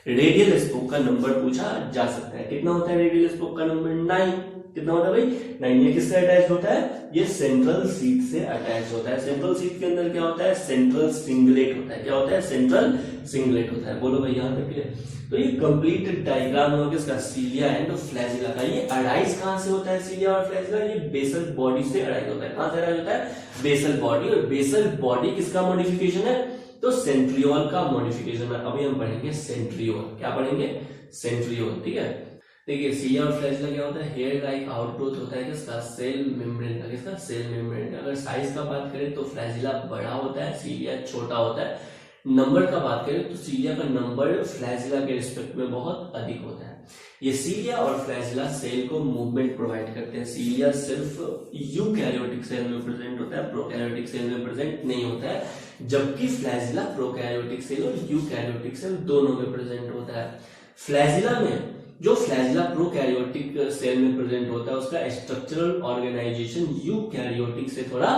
रेडियल स्पोक का नंबर पूछा जा सकता है। कितना होता है रेडियल स्पोक का नंबर, 9। कितना होता है भाई, 9। ये किससे अटैच होता है, ये सेंट्रल सीट से अटैच होता है। सेंट्रल सीट के अंदर क्या होता है, सेंट्रल सिंगलेट होता है। क्या होता है, सेंट्रल सिंगलेट होता है। बोलो भाई यहाँ तक क्लियर। तो ये कंप्लीट डायग्राम हो किसका, सीलिया एंड फ्लैजिला का। ये अराइज कहां से होता है, सीलिया और फ्लैजिला, ये बेसल बॉडी से अराइज होता है। कहां से अराइज होता है, बेसल बॉडी। और बेसल बॉडी किसका मॉडिफिकेशन है, तो सेंट्रियोल का मॉडिफिकेशन है। अभी हम पढ़ेंगे सेंट्रियोल। क्या पढ़ेंगे, सेंट्रियोल। ठीक है, देखिए सीलिया और फ्लैजिला क्या होता है, हेयर लाइक आउटग्रोथ होता है किसका, सेल मेम्ब्रेन का। किसका, सेल मेम्ब्रेन का। अगर साइज का बात करें तो फ्लैजिला बड़ा होता है, सीलिया छोटा होता है। नंबर का बात करें तो सीलिया का नंबर फ्लैजिला के रिस्पेक्ट में बहुत अधिक होता है। ये सीलिया और फ्लैजिला सेल को मूवमेंट प्रोवाइड करते हैं। सीलिया सिर्फ यूकैरियोटिक सेल में प्रेजेंट होता है, प्रोकैरियोटिक सेल में प्रेजेंट नहीं होता है, जबकि फ्लैजिला प्रोकैरियोटिक सेल और यूकैरियोटिक सेल दोनों में प्रेजेंट होता है। फ्लैजिला में, जो फ्लैजिला प्रोकैरियोटिक सेल में प्रेजेंट होता है, उसका स्ट्रक्चरल ऑर्गेनाइजेशन यूकैरियोटिक से थोड़ा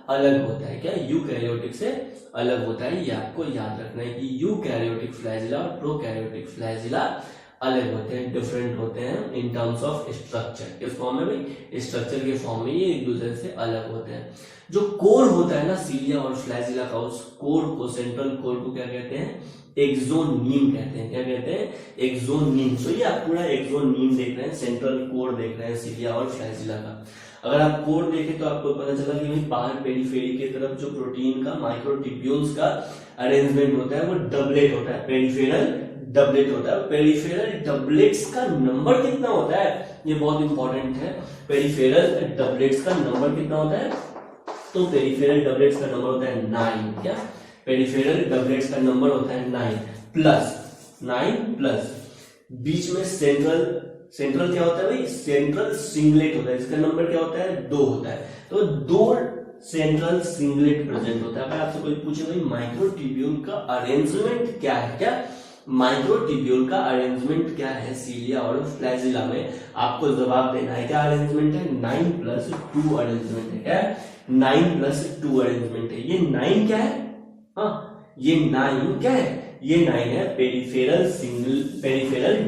अलग होता है। क्या, यूकैरियोटिक से अलग होता है। ये आपको याद रखना है कि यूकैरियोटिक फ्लैजिला और प्रोकैरियोटिक फ्लैजिला अलग होते हैं, डिफरेंट होते हैं इन टर्म्स ऑफ स्ट्रक्चर। किस फॉर्म में भाई, स्ट्रक्चर के फॉर्म में ये एक दूसरे से अलग होते हैं। जो कोर होता है ना सीलिया और फ्लैजिला का, उस कोर को, सेंट्रल कोर को क्या कहते हैं, एक्सोनीम कहते हैं। क्या कहते हैं, एक्सोनीम। तो ये आप पूरा एक्सोनीम देख रहे हैं, सेंट्रल कोर देख रहे हैं सीलिया और फ्लैजिला का। अगर आप कोर देखें तो आपको पता चला कि बाहर पेरिफेरी की तरफ जो प्रोटीन का, माइक्रोट्यूब्यूल्स का अरेंजमेंट होता है वो डबलेट होता है, पेरिफेरल डबलेट होता है। पेरिफेरल डबलेट्स का नंबर कितना होता है, ये बहुत इंपॉर्टेंट है। पेरिफेरल डबलेट्स का नंबर कितना होता है, तो पेरिफेरल डबलेट्स का नंबर होता है 9। क्या, पेरिफेरल डबलेट्स का नंबर होता है 9 प्लस बीच में सेंट्रल क्या होता है भाई, सेंट्रल सिंगलेट होता है, इसका नंबर क्या होता है, 2 होता है। तो 2 सेंट्रल सिंगलेट प्रेजेंट होता है। अगर आपसे कोई पूछे भाई माइक्रोट्यूब्यूल का अरेंजमेंट क्या है, क्या माइक्रोट्यूब्यूल का अरेंजमेंट क्या है सीलिया और फ्लैजिला में, आपको जवाब देना है। क्या अरेंजमेंट है, 9+2 अरेंजमेंट है। क्या 9+2 अरेंजमेंट है। ये 9 क्या है, हाँ ये 9 क्या है, ये 9 है पेरिफेरल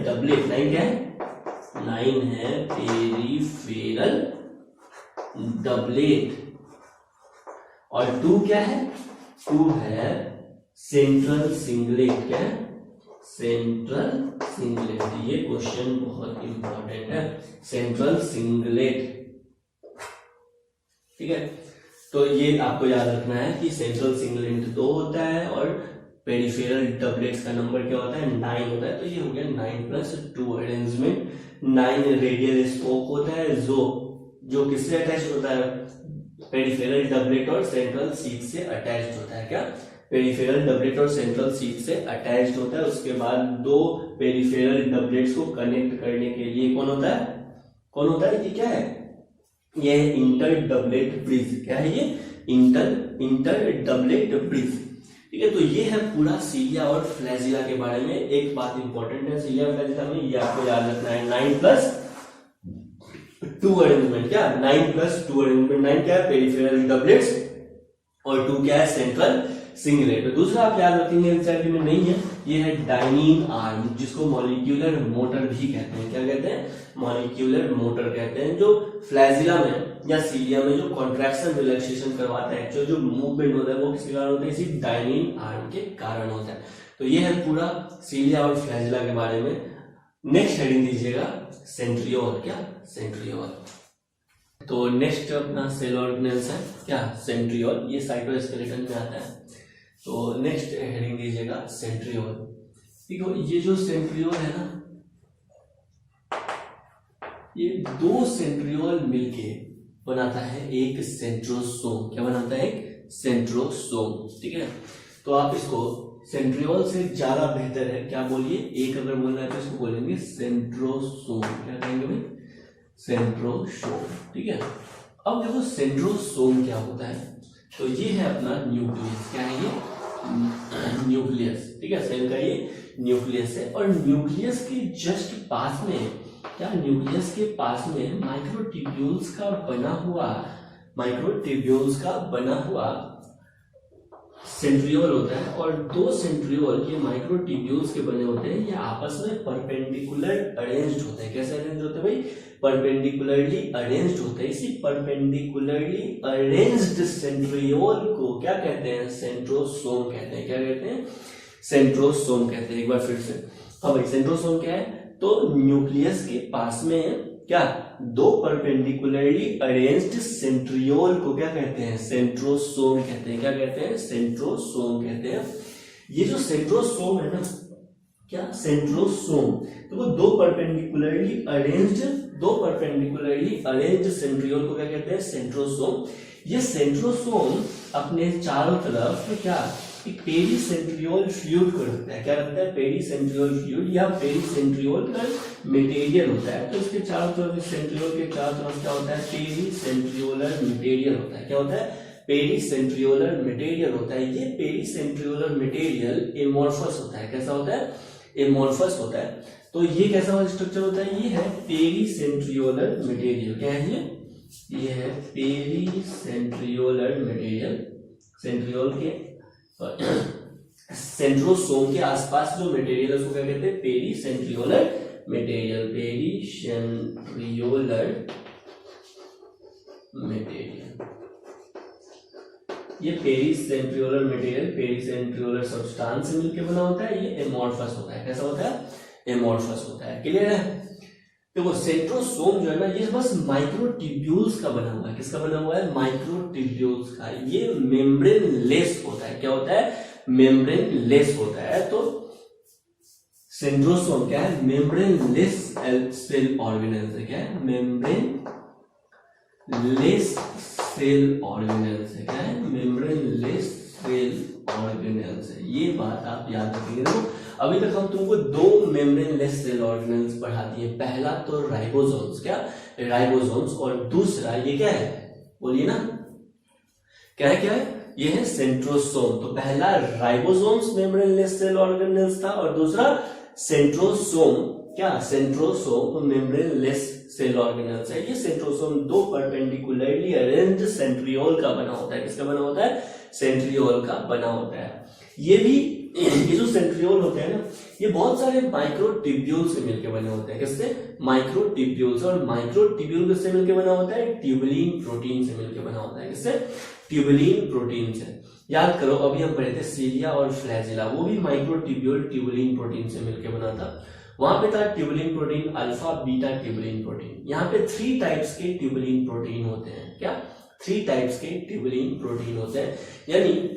डबलेट। 9 क्या है, 9 है पेरिफेरल डबलेट। और 2 क्या है, 2 है सेंट्रल सिंगलेट। क्या है, सेंट्रल सिंगलेट। ये क्वेश्चन बहुत इंपॉर्टेंट है, सेंट्रल सिंगलेट। ठीक है, तो ये आपको याद रखना है कि सेंट्रल सिंगलेट 2 होता है और पेरिफेरल डबलेट्स का नंबर क्या होता है, 9 होता है। तो ये हो गया 9+2 अरेंजमेंट। 9 रेडियल स्पोक होता है जो किससे अटैच होता है, पेरिफेरल डबलेट और सेंट्रल शीथ से अटैच्ड होता है। क्या? पेरिफेरल डबलेट और सेंट्रल शीथ से अटैच्ड होता है। उसके बाद दो पेरिफेरल डबलेट्स को कनेक्ट करने के लिए कौन होता है? कौन होता है? ये क्या है? ये है इंटर डबलेट ब्रिज। क्या है ये? Inter doublet bridge. ठीक है, तो ये है पूरा सीलिया और फ्लैजिला के बारे में। एक बात इंपॉर्टेंट है सीलिया फ्लैजिला में, ये आपको याद रखना है, 9+2 अरेंजमेंट। क्या? 9+2 अरेंजमेंट। 9 क्या है? पेरिफेरल डबलेट्स और 2 क्या है? Central singlet. तो दूसरा आप याद रखेंगे, एनसीईआरटी में नहीं है, ये है डाइनिन आर्म, जिसको मॉलिक्यूलर मोटर भी कहते हैं। क्या कहते हैं? मॉलिक्यूलर मोटर कहते हैं। जो फ्लैजिला में या सीलिया में जो कॉन्ट्रैक्शन रिलैक्सेशन करवाता है, एक्चुअल जो मूवमेंट होता है वो किसके कारण होता है? इसी डाइनिन आर्म के कारण होता है। तो ये है पूरा सीलिया और फ्लैजिला के बारे में। नेक्स्ट हेडिंग दीजिएगा सेंट्रियोल। क्या? सेंट्रियोल। तो नेक्स्ट अपना सेल ऑर्गेनेल्स है क्या? सेंट्रियोल। ये साइटोस्केलेटन में आता है। तो नेक्स्ट हेडिंग दीजिएगा सेंट्रियोल। देखो ये जो सेंट्रियोल है ना, ये 2 सेंट्रियोल मिलके बनाता है एक सेंट्रोसोम। क्या बनाता है? एक सेंट्रोसोम। ठीक है, तो आप इसको सेंट्रियोल से ज्यादा बेहतर है क्या बोलिए? एक अगर बोलना है तो इसको बोलेंगे सेंट्रोसोम। क्या कहेंगे भाई? सेंट्रोसोम। ठीक है, अब देखो सेंट्रोसोम क्या होता है। तो ये है अपना न्यूक्लियस। क्या है ये? न्यूक्लियस। ठीक है, सेल का ये न्यूक्लियस है। और न्यूक्लियस के जस्ट पास में, क्या न्यूक्लियस के पास में माइक्रोट्यूब्यूल्स का बना हुआ सेंट्रियोल होता है। और 2 सेंट्रियोल ये माइक्रोट्यूब्यूल्स के बने होते हैं, ये आपस में परपेंडिकुलर अरेंज्ड होते हैं। कैसे अरेंज होते हैं भाई? परपेंडिकुलरली अरेंज्ड होते हैं। इसी परपेंडिकुलरली अरेंज्ड सेंट्रियोल को क्या कहते हैं? सेंट्रोसोम कहते हैं। क्या कहते हैं? सेंट्रोसोम कहते हैं। एक बार फिर से, हाँ भाई, सेंट्रोसोम क्या है? तो न्यूक्लियस के पास में क्या 2 परपेंडिकुलरली अरेंज्ड सेंट्रियोल को क्या कहते हैं? सेंट्रोसोम कहते हैं। क्या कहते हैं? सेंट्रोसोम कहते हैं। ये जो सेंट्रोसोम है ना, क्या? सेंट्रोसोम, तो वो 2 परपेंडिकुलरली अरेंज्ड सेंट्रियोल को क्या कहते हैं? सेंट्रोसोम। ये सेंट्रोसोम अपने चारों तरफ क्या पेरीसेंट्रियोल फ्लूइड को रखता है। क्या रखता है? पेरीसेंट्रियोल फ्लूइड या पेरीसेंट्रियोल मटेरियल होता है। तो इसके चारों तरफ, सेंट्रियोल के चारों तरफ क्या होता है? पेरीसेंट्रियोलर मटेरियल होता है। क्या होता है? पेरीसेंट्रियोलर मटेरियल होता है। ये पेरीसेंट्रियोलर मटेरियल एमोर्फस होता है। कैसा होता है? एमोर्फस होता है। तो ये कैसा वाला स्ट्रक्चर होता है? ये है पेरीसेंट्रियोलर मटेरियल। क्या है ये है पेरीसेंट्रियोलर मटेरियल। सेंट्रियोल के सेंट्रोसोम के आसपास जो मटेरियल है उसको क्या कहते हैं? Pericentriolar material. ये पेरीसेंट्रियोलर मटेरियल पेरीसेंट्रियोलर सब्सटेंस से मिलकर बना होता है। ये एमोर्फस होता है। कैसा होता है? एमोर्फस होता है। क्लियर है? देखो सेंट्रोसोम जो है ना, ये बस माइक्रोट्यूब्यूल्स का बना हुआ है। किसका बना हुआ है? माइक्रोट्यूब्यूल्स का। ये मेम्ब्रेन लेस होता है। क्या होता है? मेम्ब्रेन लेस होता है। तो सेंट्रोसोम क्या है? मेम्ब्रेन लेस सेल ऑर्गेनेल्स है। क्या है? मेम्ब्रेन लेस सेल ऑर्गेनेल्स है। क्या है? मेम्ब्रेन लेस सेल ऑर्गेनेल्स है। ये बात आप याद रखेंगे। देखो अभी तक हम तुमको 2 मेम्ब्रेन लेस सेल ऑर्गेनेल्स पढ़ा दिए। पहला तो राइबोसोम्स। क्या? राइबोसोम्स। और दूसरा ये क्या है? बोलिए ना, क्या है? ये है सेंट्रोसोम। तो पहला ribosomes membrane less cell organelles था और दूसरा सेंट्रोसोम। क्या? Centrosome membrane less cell organelles है। ये सेंट्रोसोम 2 परपेंडिकुलरली अरेंज्ड सेंट्रियोल का बना होता है। किसका बना होता है? सेंट्रियोल का बना होता है। ये जो सेंट्रियोल होते हैं ना, ये बहुत सारे माइक्रोट्यूब्यूल से मिलकर बने होते हैं। किससे? माइक्रोट्यूब्यूल्स। और माइक्रोट्यूब्यूल किससे मिलकर बना होता है? ट्यूबुलिन प्रोटीन से मिलकर बना होता है। किससे? ट्यूबुलिन प्रोटीन से। याद करो अभी हम पढ़े थे सीलिया और फ्लैजिला, वो भी माइक्रोट्यूब्यूल ट्यूबुलिन प्रोटीन से मिलकर बना था। वहां पे था tubulin protein, alpha beta tubulin protein. यहाँ पे 3 टाइप्स के ट्यूबुलिन प्रोटीन होते हैं। क्या? 3 टाइप्स के ट्यूबुलिन प्रोटीन होते हैं। यानी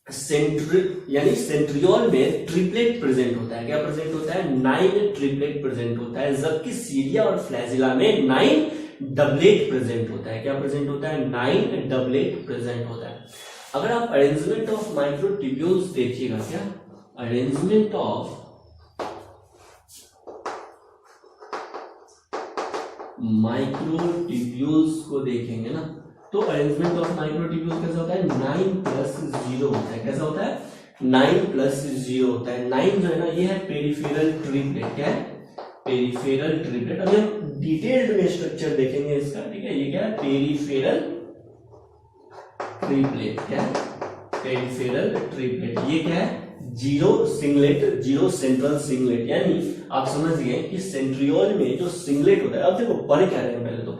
सेंट्रियोल में ट्रिपलेट प्रेजेंट होता है। क्या प्रेजेंट होता है? 9 ट्रिपलेट प्रेजेंट होता है। जबकि सीलिया और फ्लैजिला में 9 डबलेट प्रेजेंट होता है। क्या प्रेजेंट होता है? 9 डबलेट प्रेजेंट होता है। अगर आप अरेंजमेंट ऑफ माइक्रोट्यूब्यूल्स देखिएगा, क्या अरेंजमेंट ऑफ माइक्रोट्यूब्यूल्स को देखेंगे ना, तो अरेंजमेंट ऑफ माइक्रोट्यूब्यूल्स कैसा होता है? 9+0 होता है। कैसा होता है? 9+0 होता है। 9 जो है ना, ये है पेरिफेरल ट्रिप्लेट। क्या है? Peripheral triplet. अभी हम डिटेल्ड में स्ट्रक्चर देखेंगे इसका, ठीक है। ये क्या है? Peripheral triplet. क्या है? Peripheral triplet. ये क्या है? 0 सिंगलेट, 0 सेंट्रल सिंगलेट। यानी आप समझ गए कि सेंट्रियोल में जो सिंगलेट होता है, अब देखो पढ़ क्या रहे हैं, पहले तो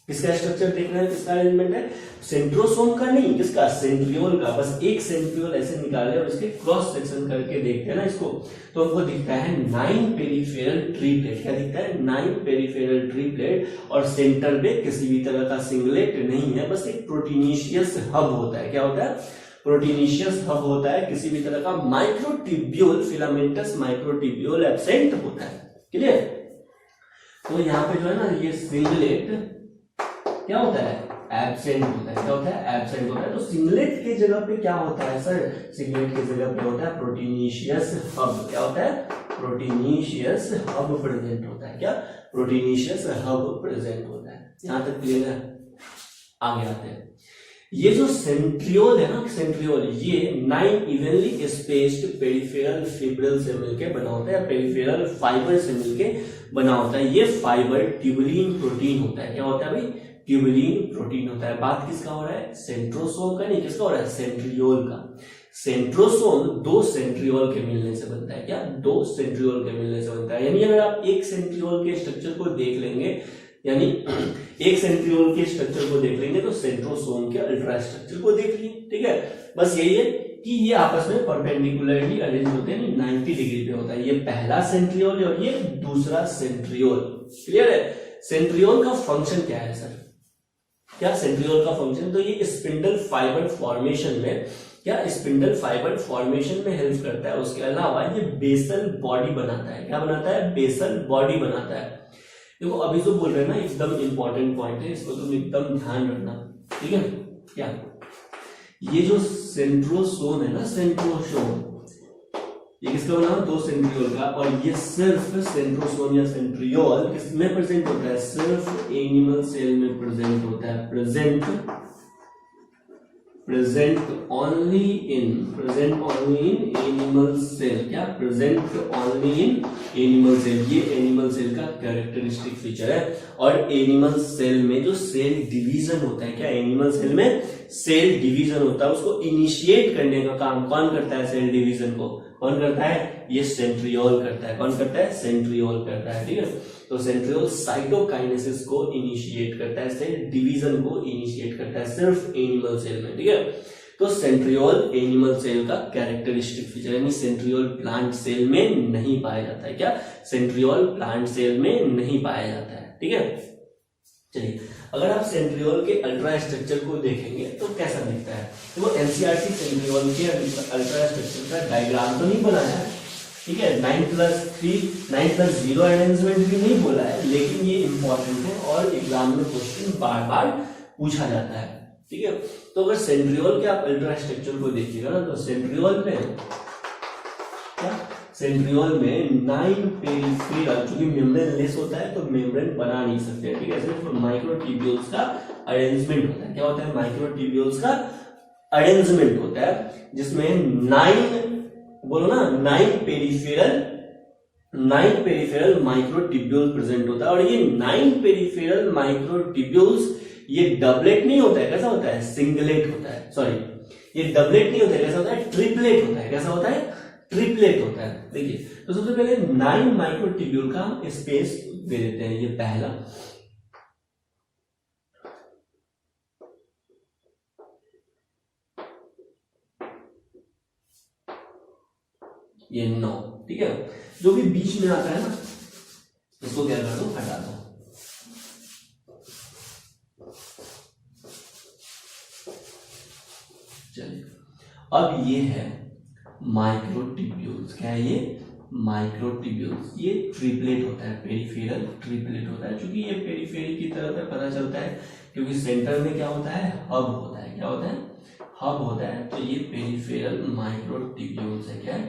किसका स्ट्रक्चर देख रहे हैं, किसका अरेंजमेंट है? सेंट्रोसोम का नहीं, किसका? सेंट्रियोल का। बस एक सेंट्रियोल ऐसे निकाले और इसके क्रॉस सेक्शन करके देखते हैं ना इसको, तो हमको दिखता है 9 पेरिफेरल ट्रिप्लेट। क्या दिखता है? 9 पेरिफेरल ट्रिप्लेट। और सेंटर पे किसी भी तरह का सिंगलेट नहीं है, बस एक प्रोटीनिशियस हब होता है। क्या होता है? प्रोटीनिशियस हब होता है। किसी भी तरह का माइक्रोट्यूब्यूल, फिलामेंटस माइक्रोट्यूब्यूल एब्सेंट होता है। क्लियर? तो यहाँ पे जो है ना, ये सिंगलेट क्या होता है? एब्सेंट होता है। क्या होता है? एब्सेंट होता है। तो सिंगलेट के जगह पे क्या होता है सर? सिंगलेट के जगह पे होता है प्रोटीनिशियस हब। क्या होता है? प्रोटीनिशियस हब प्रेजेंट होता है। क्या? प्रोटीनिशियस हब प्रेजेंट होता है। यहां तक क्लियर है? आगे आते हैं। ये जो सेंट्रियोल है ना, सेंट्रियोल, ये 9 इवनली स्पेस्ड पेरिफेरल फिब्रिल से मिलके बना होता है, पेरिफेरल फाइबर से मिलके बना होता है। ये फाइबर ट्यूबुलिन प्रोटीन होता है। क्या होता है भाई? ट्यूबुलिन प्रोटीन होता है। बात किसका हो रहा है? सेंट्रोसोम का नहीं, किसका हो रहा है? सेंट्रियोल का। सेंट्रोसोम 2 सेंट्रियोल के मिलने से बनता है। क्या? 2 सेंट्रियोल के मिलने से बनता है। यानी अगर आप एक सेंट्रियोल के स्ट्रक्चर को देख लेंगे, यानी एक सेंट्रियोल के स्ट्रक्चर को देख लेंगे, तो सेंट्रोसोम के अल्ट्रा स्ट्रक्चर को देख लिए। ठीक है, बस यही है कि ये आपस में परपेंडिकुलरली अरेंज होते हैं, 90 डिग्री पे होता है। ये पहला सेंट्रियोल और ये दूसरा सेंट्रियोल। क्लियर है? सेंट्रियोल का फंक्शन क्या है सर? क्या सेंट्रियोल का फंक्शन? तो ये स्पिंडल फाइबर फॉर्मेशन में, क्या स्पिंडल फाइबर फॉर्मेशन में हेल्प करता है। उसके अलावा ये बेसल बॉडी बनाता है। क्या बनाता है? बेसल बॉडी बनाता है। देखो अभी जो बोल रहे हैं ना, एकदम इंपॉर्टेंट पॉइंट है, इसको तुम एकदम ध्यान रखना। ठीक है? क्या ये जो सेंट्रोसोम है ना, सेंट्रोसोम, ये किसका बना? 2 सेंट्रियोल का। और ये सिर्फ सेंट्रोसोम या सेंट्रियोल किसमें प्रेजेंट होता है? सिर्फ एनिमल सेल में प्रेजेंट होता है। Present only in animal cell. क्या? Present only in animal cell. ये एनिमल सेल का कैरेक्टरिस्टिक फीचर है। और एनिमल सेल में जो सेल डिवीजन होता है, क्या एनिमल सेल में सेल डिवीजन होता है, उसको इनिशिएट करने का काम कौन करता है? सेल डिवीजन को कौन करता है? ये सेंट्रियोल करता है। कौन करता है? सेंट्रियोल करता है। ठीक है, तो सेंट्रियोल साइटोकाइनेसिस को इनिशिएट करता है, सेल डिवीजन को इनिशिएट करता है सिर्फ एनिमल सेल में। ठीक है, तो सेंट्रियोल एनिमल सेल का कैरेक्टरिस्टिक फीचर, यानी सेंट्रियोल प्लांट सेल में नहीं पाया जाता है। क्या? सेंट्रियोल प्लांट सेल में नहीं पाया जाता है। ठीक है, चलिए अगर आप सेंट्रियोल के अल्ट्रा स्ट्रक्चर को देखेंगे तो कैसा दिखता है? तो वो एनसीईआरटी सेंट्रियोल के अल्ट्रा स्ट्रक्चर का डायग्राम तो नहीं बनाया है, ठीक है, 9+0 अरेंजमेंट भी नहीं बोला है, लेकिन ये इंपॉर्टेंट है और एग्जाम में क्वेश्चन बार बार पूछा जाता है। ठीक है, तो अगर सेंट्रियोल के आप अल्ट्रा स्ट्रक्चर को देखिएगा ना, तो सेंट्रियोल में 9 पेरिफेरल, चूंकि मेम्ब्रेन लेस होता है तो मेम्ब्रेन बना नहीं सकते। ठीक है, सिर्फ माइक्रोट्यूब्यूल्स का अरेंजमेंट होता है। क्या होता है? माइक्रोट्यूब्यूल्स का अरेंजमेंट होता है, जिसमें 9, बोलो ना, 9 पेरिफेरल माइक्रोट्यूब्यूल प्रेजेंट होता है। और ये 9 पेरिफेरल माइक्रोट्यूब्यूल्स, ये डबलेट नहीं होता है, कैसा होता है? सिंगलेट होता है। सॉरी, ये डबलेट नहीं होता है, कैसा होता है? ट्रिपलेट होता है। कैसा होता है? ट्रिपलेट होता है। देखिए, तो सबसे पहले 9 माइक्रोट्यूब्यूल का हम स्पेस दे देते हैं। ये पहला, ये 9। ठीक है, जो भी बीच में आता है ना, इसको क्या कर दो? हटा दो। चलिए, अब ये है माइक्रोट्यूब्यूल्स। क्या है ये? माइक्रोट्यूब्यूल्स। ये ट्रिपलेट होता है, पेरिफेरल ट्रिपलेट होता है। चूंकि ये पेरिफेरल की तरफ है, पता चलता है क्योंकि सेंटर में क्या होता है, हब होता है। क्या होता है, हब होता है। तो ये पेरिफेरल माइक्रोट्यूब्यूल्स है। क्या है,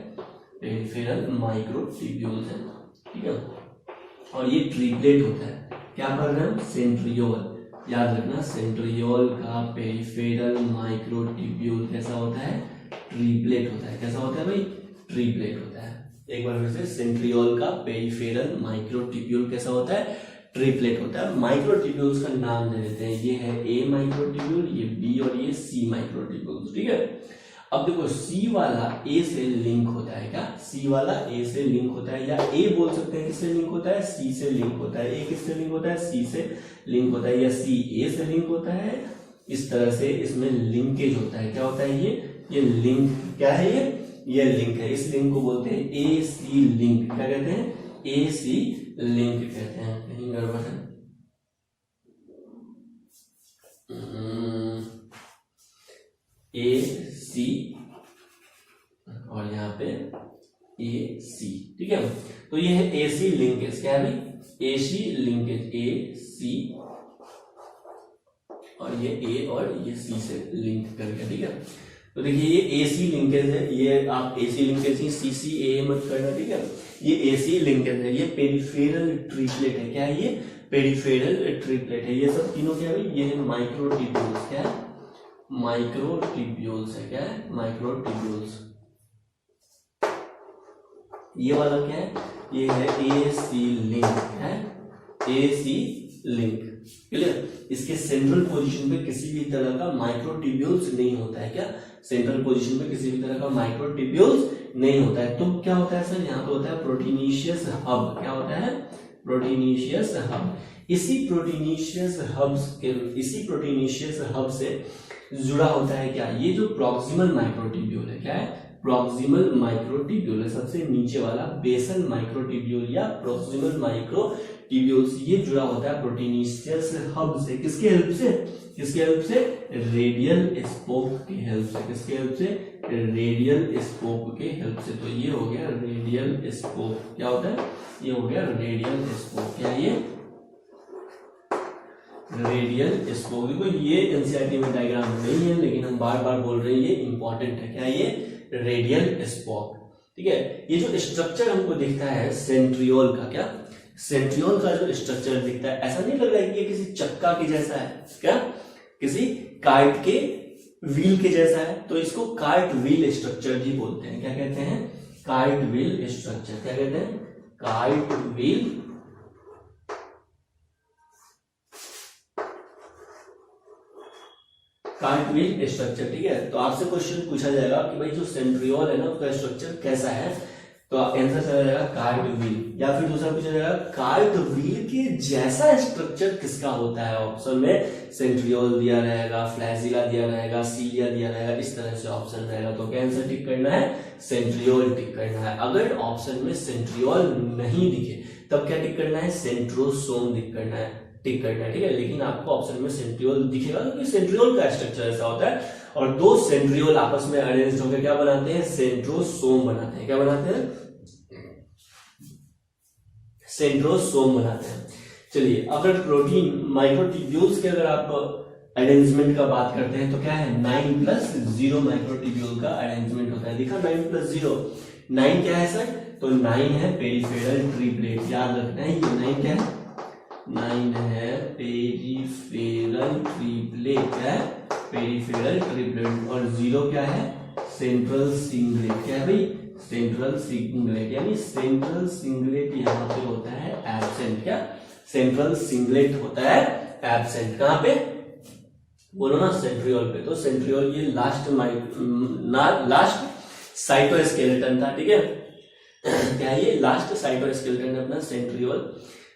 पेरिफेरल माइक्रोट्यूब्यूल्स है, ठीक है। और ये ट्रिपलेट होता है। क्या पढ़ रहे हैं, सेंट्रियोल। याद रखना, सेंट्रियोल का पेरिफेरल माइक्रोट्यूब्यूल कैसा होता है, ट्रिपलेट होता है। कैसा होता है भाई, ट्रिपलेट होता है। एक बार फिर से, सेंट्रियोल का पेरिफेरल माइक्रोट्यूब्यूल कैसा होता है, ट्रिपलेट होता है। माइक्रोट्यूब्यूल्स का नाम दे देते हैं, ये है ए माइक्रोट्यूब्यूल, ये बी और ये सी माइक्रोट्यूब्यूल्स, ठीक है। अब देखो, सी वाला ए से लिंक होता है। क्या, सी वाला ए से लिंक होता है, या ए बोल सकते हैं किससे लिंक होता है, सी से लिंक होता है। ए किससे लिंक होता है, सी से लिंक होता है, या सी ए से लिंक होता है। इस तरह से इसमें लिंकेज होता है। क्या होता है ये लिंक क्या है, ये लिंक है। इस लिंक को बोलते हैं ए सी लिंक। क्या कहते हैं, ए सी लिंक कहते हैं। कहीं गड़बड़ है, ए सी और यहाँ पे ए सी, ठीक है। तो ये है ए सी लिंकेज। क्या है भाई, ए सी लिंकेज, ए सी और ये ए और ये सी से लिंक कर गया, ठीक है। तो देखिए, ये ए सी लिंकेज है। ये आप ए सी लिंकेज ही सी सी ए मत करना, ठीक है। ये ए सी लिंकेज है, ये पेरिफेरल ट्रिपलेट है। क्या है, ये पेरिफेरल ट्रिपलेट है। ये सब तीनों क्या है भाई, ये है माइक्रोट्यूब्यूल्स। क्या है, माइक्रोट्यूब्यूल्स है। क्या है, माइक्रोट्यूब्यूल्स। ये वाला क्या है, ये है ए सी लिंक है, ए सी लिंक, क्लियर। इसके सेंट्रल पोजीशन पे किसी भी तरह का माइक्रोट्यूब्यूल्स नहीं होता है। क्या, सेंट्रल पोजीशन पे किसी भी तरह का माइक्रोट्यूब्यूल्स नहीं होता है। तो क्या होता है सर, यहाँ पे होता है प्रोटीनिशियस हब। क्या होता है, प्रोटीनिशियस हब। इसी प्रोटीनिशियस हब से जुड़ा होता है क्या, ये जो प्रॉक्सिमल माइक्रोट्यूब्यूल है। क्या है, प्रॉक्सिमल माइक्रोट्यूब्यूल है, सबसे नीचे वाला बेसल माइक्रोट्यूब्यूल या प्रॉक्सिमल माइक्रोट्यूब्यूल। ये जुड़ा होता है प्रोटीनिशियस हब से। किसके हेल्प से, किसके हेल्प से, रेडियल स्पोक के हेल्प से। किसके हेल्प से, रेडियल स्पोक के हेल्प से। तो ये हो गया रेडियल स्पोक। क्या होता है, ये हो गया रेडियल स्पोक। क्या ये, रेडियल स्पोक। देखो, ये एनसीईआरटी में डायग्राम नहीं है, लेकिन हम बार बार बोल रहे हैं, ये इंपॉर्टेंट है। क्या ये, रेडियल स्पोक, ठीक है। ये जो स्ट्रक्चर हमको दिखता है सेंट्रियोल का, क्या, सेंट्रियोल का जो स्ट्रक्चर दिखता है, ऐसा नहीं लग रहा है कि ये किसी चक्का के जैसा है। क्या, किसी काइट के व्हील के जैसा है। तो इसको काइट व्हील स्ट्रक्चर भी बोलते हैं। क्या कहते हैं, काइट व्हील स्ट्रक्चर। क्या कहते हैं, kite wheel kite wheel structure, ठीक है। तो आपसे क्वेश्चन पूछा जाएगा कि भाई जो सेंट्रियोल है ना, उसका स्ट्रक्चर कैसा है, तो आंसर चला जाएगा काइट व्हील। या फिर दूसरा पूछा जाएगा काइट व्हील के जैसा स्ट्रक्चर किसका होता है। ऑप्शन में सेंट्रियोल दिया रहेगा, फ्लैजिला दिया रहेगा, सीलिया दिया रहेगा, इस तरह से ऑप्शन रहेगा। तो क्या आंसर टिक करना है, सेंट्रियोल टिक करना है। अगर ऑप्शन में सेंट्रियोल नहीं दिखे तब क्या टिक करना है, सेंट्रोसोम टिक करना है, टिक करना है, ठीक है। लेकिन आपको ऑप्शन में सेंट्रियोल दिखेगा क्योंकि सेंट्रियोल का स्ट्रक्चर ऐसा होता है। और दो सेंट्रियोल आपस में अरेंज होकर क्या बनाते हैं, सेंट्रोसोम बनाते हैं। क्या बनाते हैं, सेंट्रोसोम बनाते हैं। चलिए, अगर प्रोटीन माइक्रोट्यूब्यूल्स के अगर आप अरेंजमेंट का बात करते हैं तो क्या है, 9+0 माइक्रोट्यूब्यूल का अरेंजमेंट होता है। देखा 9+0, 9 क्या है सर, तो 9 है पेरिफेरल ट्रिपलेट। याद रखना है, ये 9 क्या है, 9 है पेरिफेरल ट्रिपलेट। क्या है, पेरिफेरल ट्रिपलेट। और 0 क्या है, सेंट्रल सिंगलेट। क्या है भाई, सेंट्रल सिंगलेट। यानी सेंट्रल सिंगलेट यहाँ पे होता है एब्सेंट। क्या, सेंट्रल सिंगलेट होता है एब्सेंट। कहां पे, बोलो ना, सेंट्रियोल पे। तो सेंट्रियोल ये लास्ट साइटोस्केलेटन था, ठीक है। क्या ये लास्ट साइटोस्केलेटन है अपना सेंट्रियोल।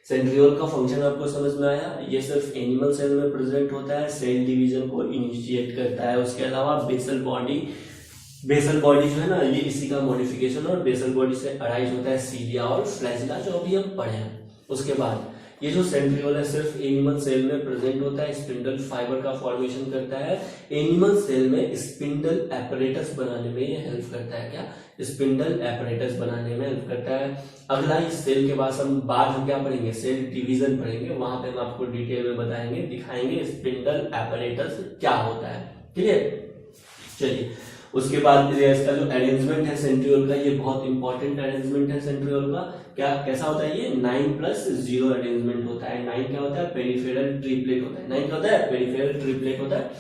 सेंट्रियोल का फंक्शन आपको समझ में आया। ये सिर्फ एनिमल सेल में प्रेजेंट होता है, सेल डिवीजन को इनिशिएट करता है। उसके अलावा बेसल बॉडी जो है ना, ये इसी का मॉडिफिकेशन, और बेसल बॉडी से अराइज होता है सीलिया और फ्लैजिला, जो अभी हम पढ़े हैं। उसके बाद ये जो सेंट्रियोल है सिर्फ एनिमल सेल में प्रेजेंट होता है, स्पिंडल फाइबर का फॉर्मेशन करता है। एनिमल सेल में स्पिंडल एपरेटस बनाने में ये हेल्प करता है। क्या, स्पिंडल एपरेटस बनाने में हेल्प करता है। अगला ही सेल के बाद हम क्या पढ़ेंगे, सेल डिवीजन पढ़ेंगे, वहां पे हम आपको डिटेल में बताएंगे, दिखाएंगे स्पिंडल एपरेटस क्या होता है। क्लियर? चलिए, उसके बाद इसका जो अरेंजमेंट है सेंट्रियोल का, ये बहुत इंपॉर्टेंट अरेंजमेंट है सेंट्रियोल का। क्या कैसा होता है ये? 9+0 अरेंजमेंट होता है। 9 क्या होता है? पेरिफेरल ट्रिप्लेट होता है। 9 क्या होता है? पेरिफेरल ट्रिप्लेट होता है,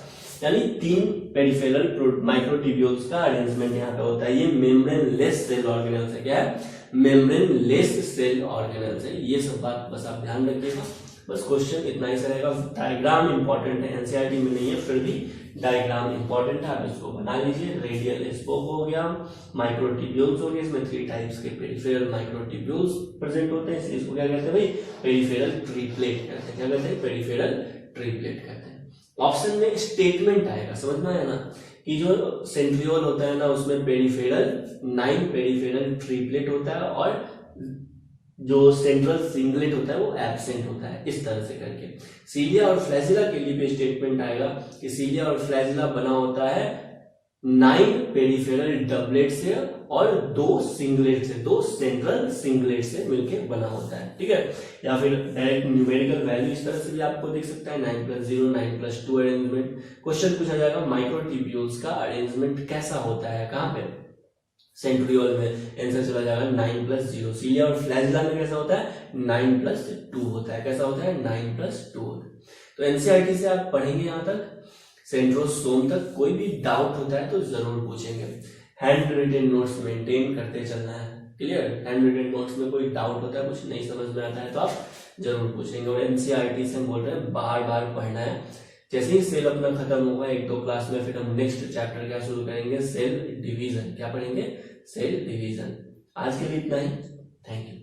यानी 3 पेरिफेरल माइक्रोट्यूब्यूल्स का अरेंजमेंट यहाँ पे होता है। ये मेम्ब्रेन लेस सेल ऑर्गेनेल्स है। क्या है? मेम्ब्रेन लेस सेल ऑर्गेनेल्स है। ये सब बात बस आप ध्यान रखिएगा। बस क्वेश्चन इतना ही रहेगा। डायग्राम इंपॉर्टेंट है, एनसीईआरटी में नहीं है, फिर भी डायग्राम इंपॉर्टेंट है, आप इसको बना लीजिए। रेडियल स्पोक हो गया, माइक्रोट्यूब्यूल्स हो गए, इसमें 3 टाइप्स के पेरिफेरल माइक्रोट्यूब्यूल्स प्रेजेंट होते हैं, इसलिए इसको क्या कहते हैं भाई? पेरिफेरल ट्रिप्लेट कहते हैं। क्या कहते हैं? पेरिफेरल ट्रिप्लेट कहते हैं। ऑप्शन में स्टेटमेंट आएगा, समझ में आया ना, कि जो सेंट्रियोल होता है ना उसमें पेरिफेरल 9 पेरिफेरल ट्रिप्लेट होता है और जो सेंट्रल सिंगलेट होता है वो एब्सेंट होता है, इस तरह से करके। सीलिया और फ्लैजिला के लिए भी स्टेटमेंट आएगा कि सीलिया और फ्लैजिला बना होता है 9 पेरिफेरल डबलेट से और 2 सिंगलेट से, 2 सेंट्रल सिंगलेट से मिलकर बना होता है। ठीक है? या फिर डायरेक्ट न्यूमेरिकल वैल्यू इस तरह से भी आपको देख सकता है, 9+0 9+2 अरेंजमेंट। क्वेश्चन पूछा जाएगा माइक्रोट्यूब्यूल्स का अरेंजमेंट कैसा होता है, कहां पे? सेंट्रियोल में। आंसर चला जाएगा 9+0। सीलिया और फ्लैजिला में कैसा होता है? 9+2 होता है। कैसा होता है? 9+2 होता है। तो एनसीईआरटी से आप पढ़ेंगे यहां तक, सेंट्रोसोम तक। कोई भी डाउट होता है तो जरूर पूछेंगे। हैंड रिटेन नोट्स मेंटेन करते चलना है। क्लियर? हैंड रिटेन नोट्स में कोई डाउट होता है, कुछ नहीं समझ में आता है तो आप जरूर पूछेंगे। और एनसीईआरटी से हम बोल रहे हैं बार बार पढ़ना है। जैसे ही सेल अपना खत्म होगा 1-2 क्लास में, फिर हम नेक्स्ट चैप्टर क्या शुरू करेंगे? Cell division. क्या पढ़ेंगे? Cell division. आज के लिए इतना ही। Thank you.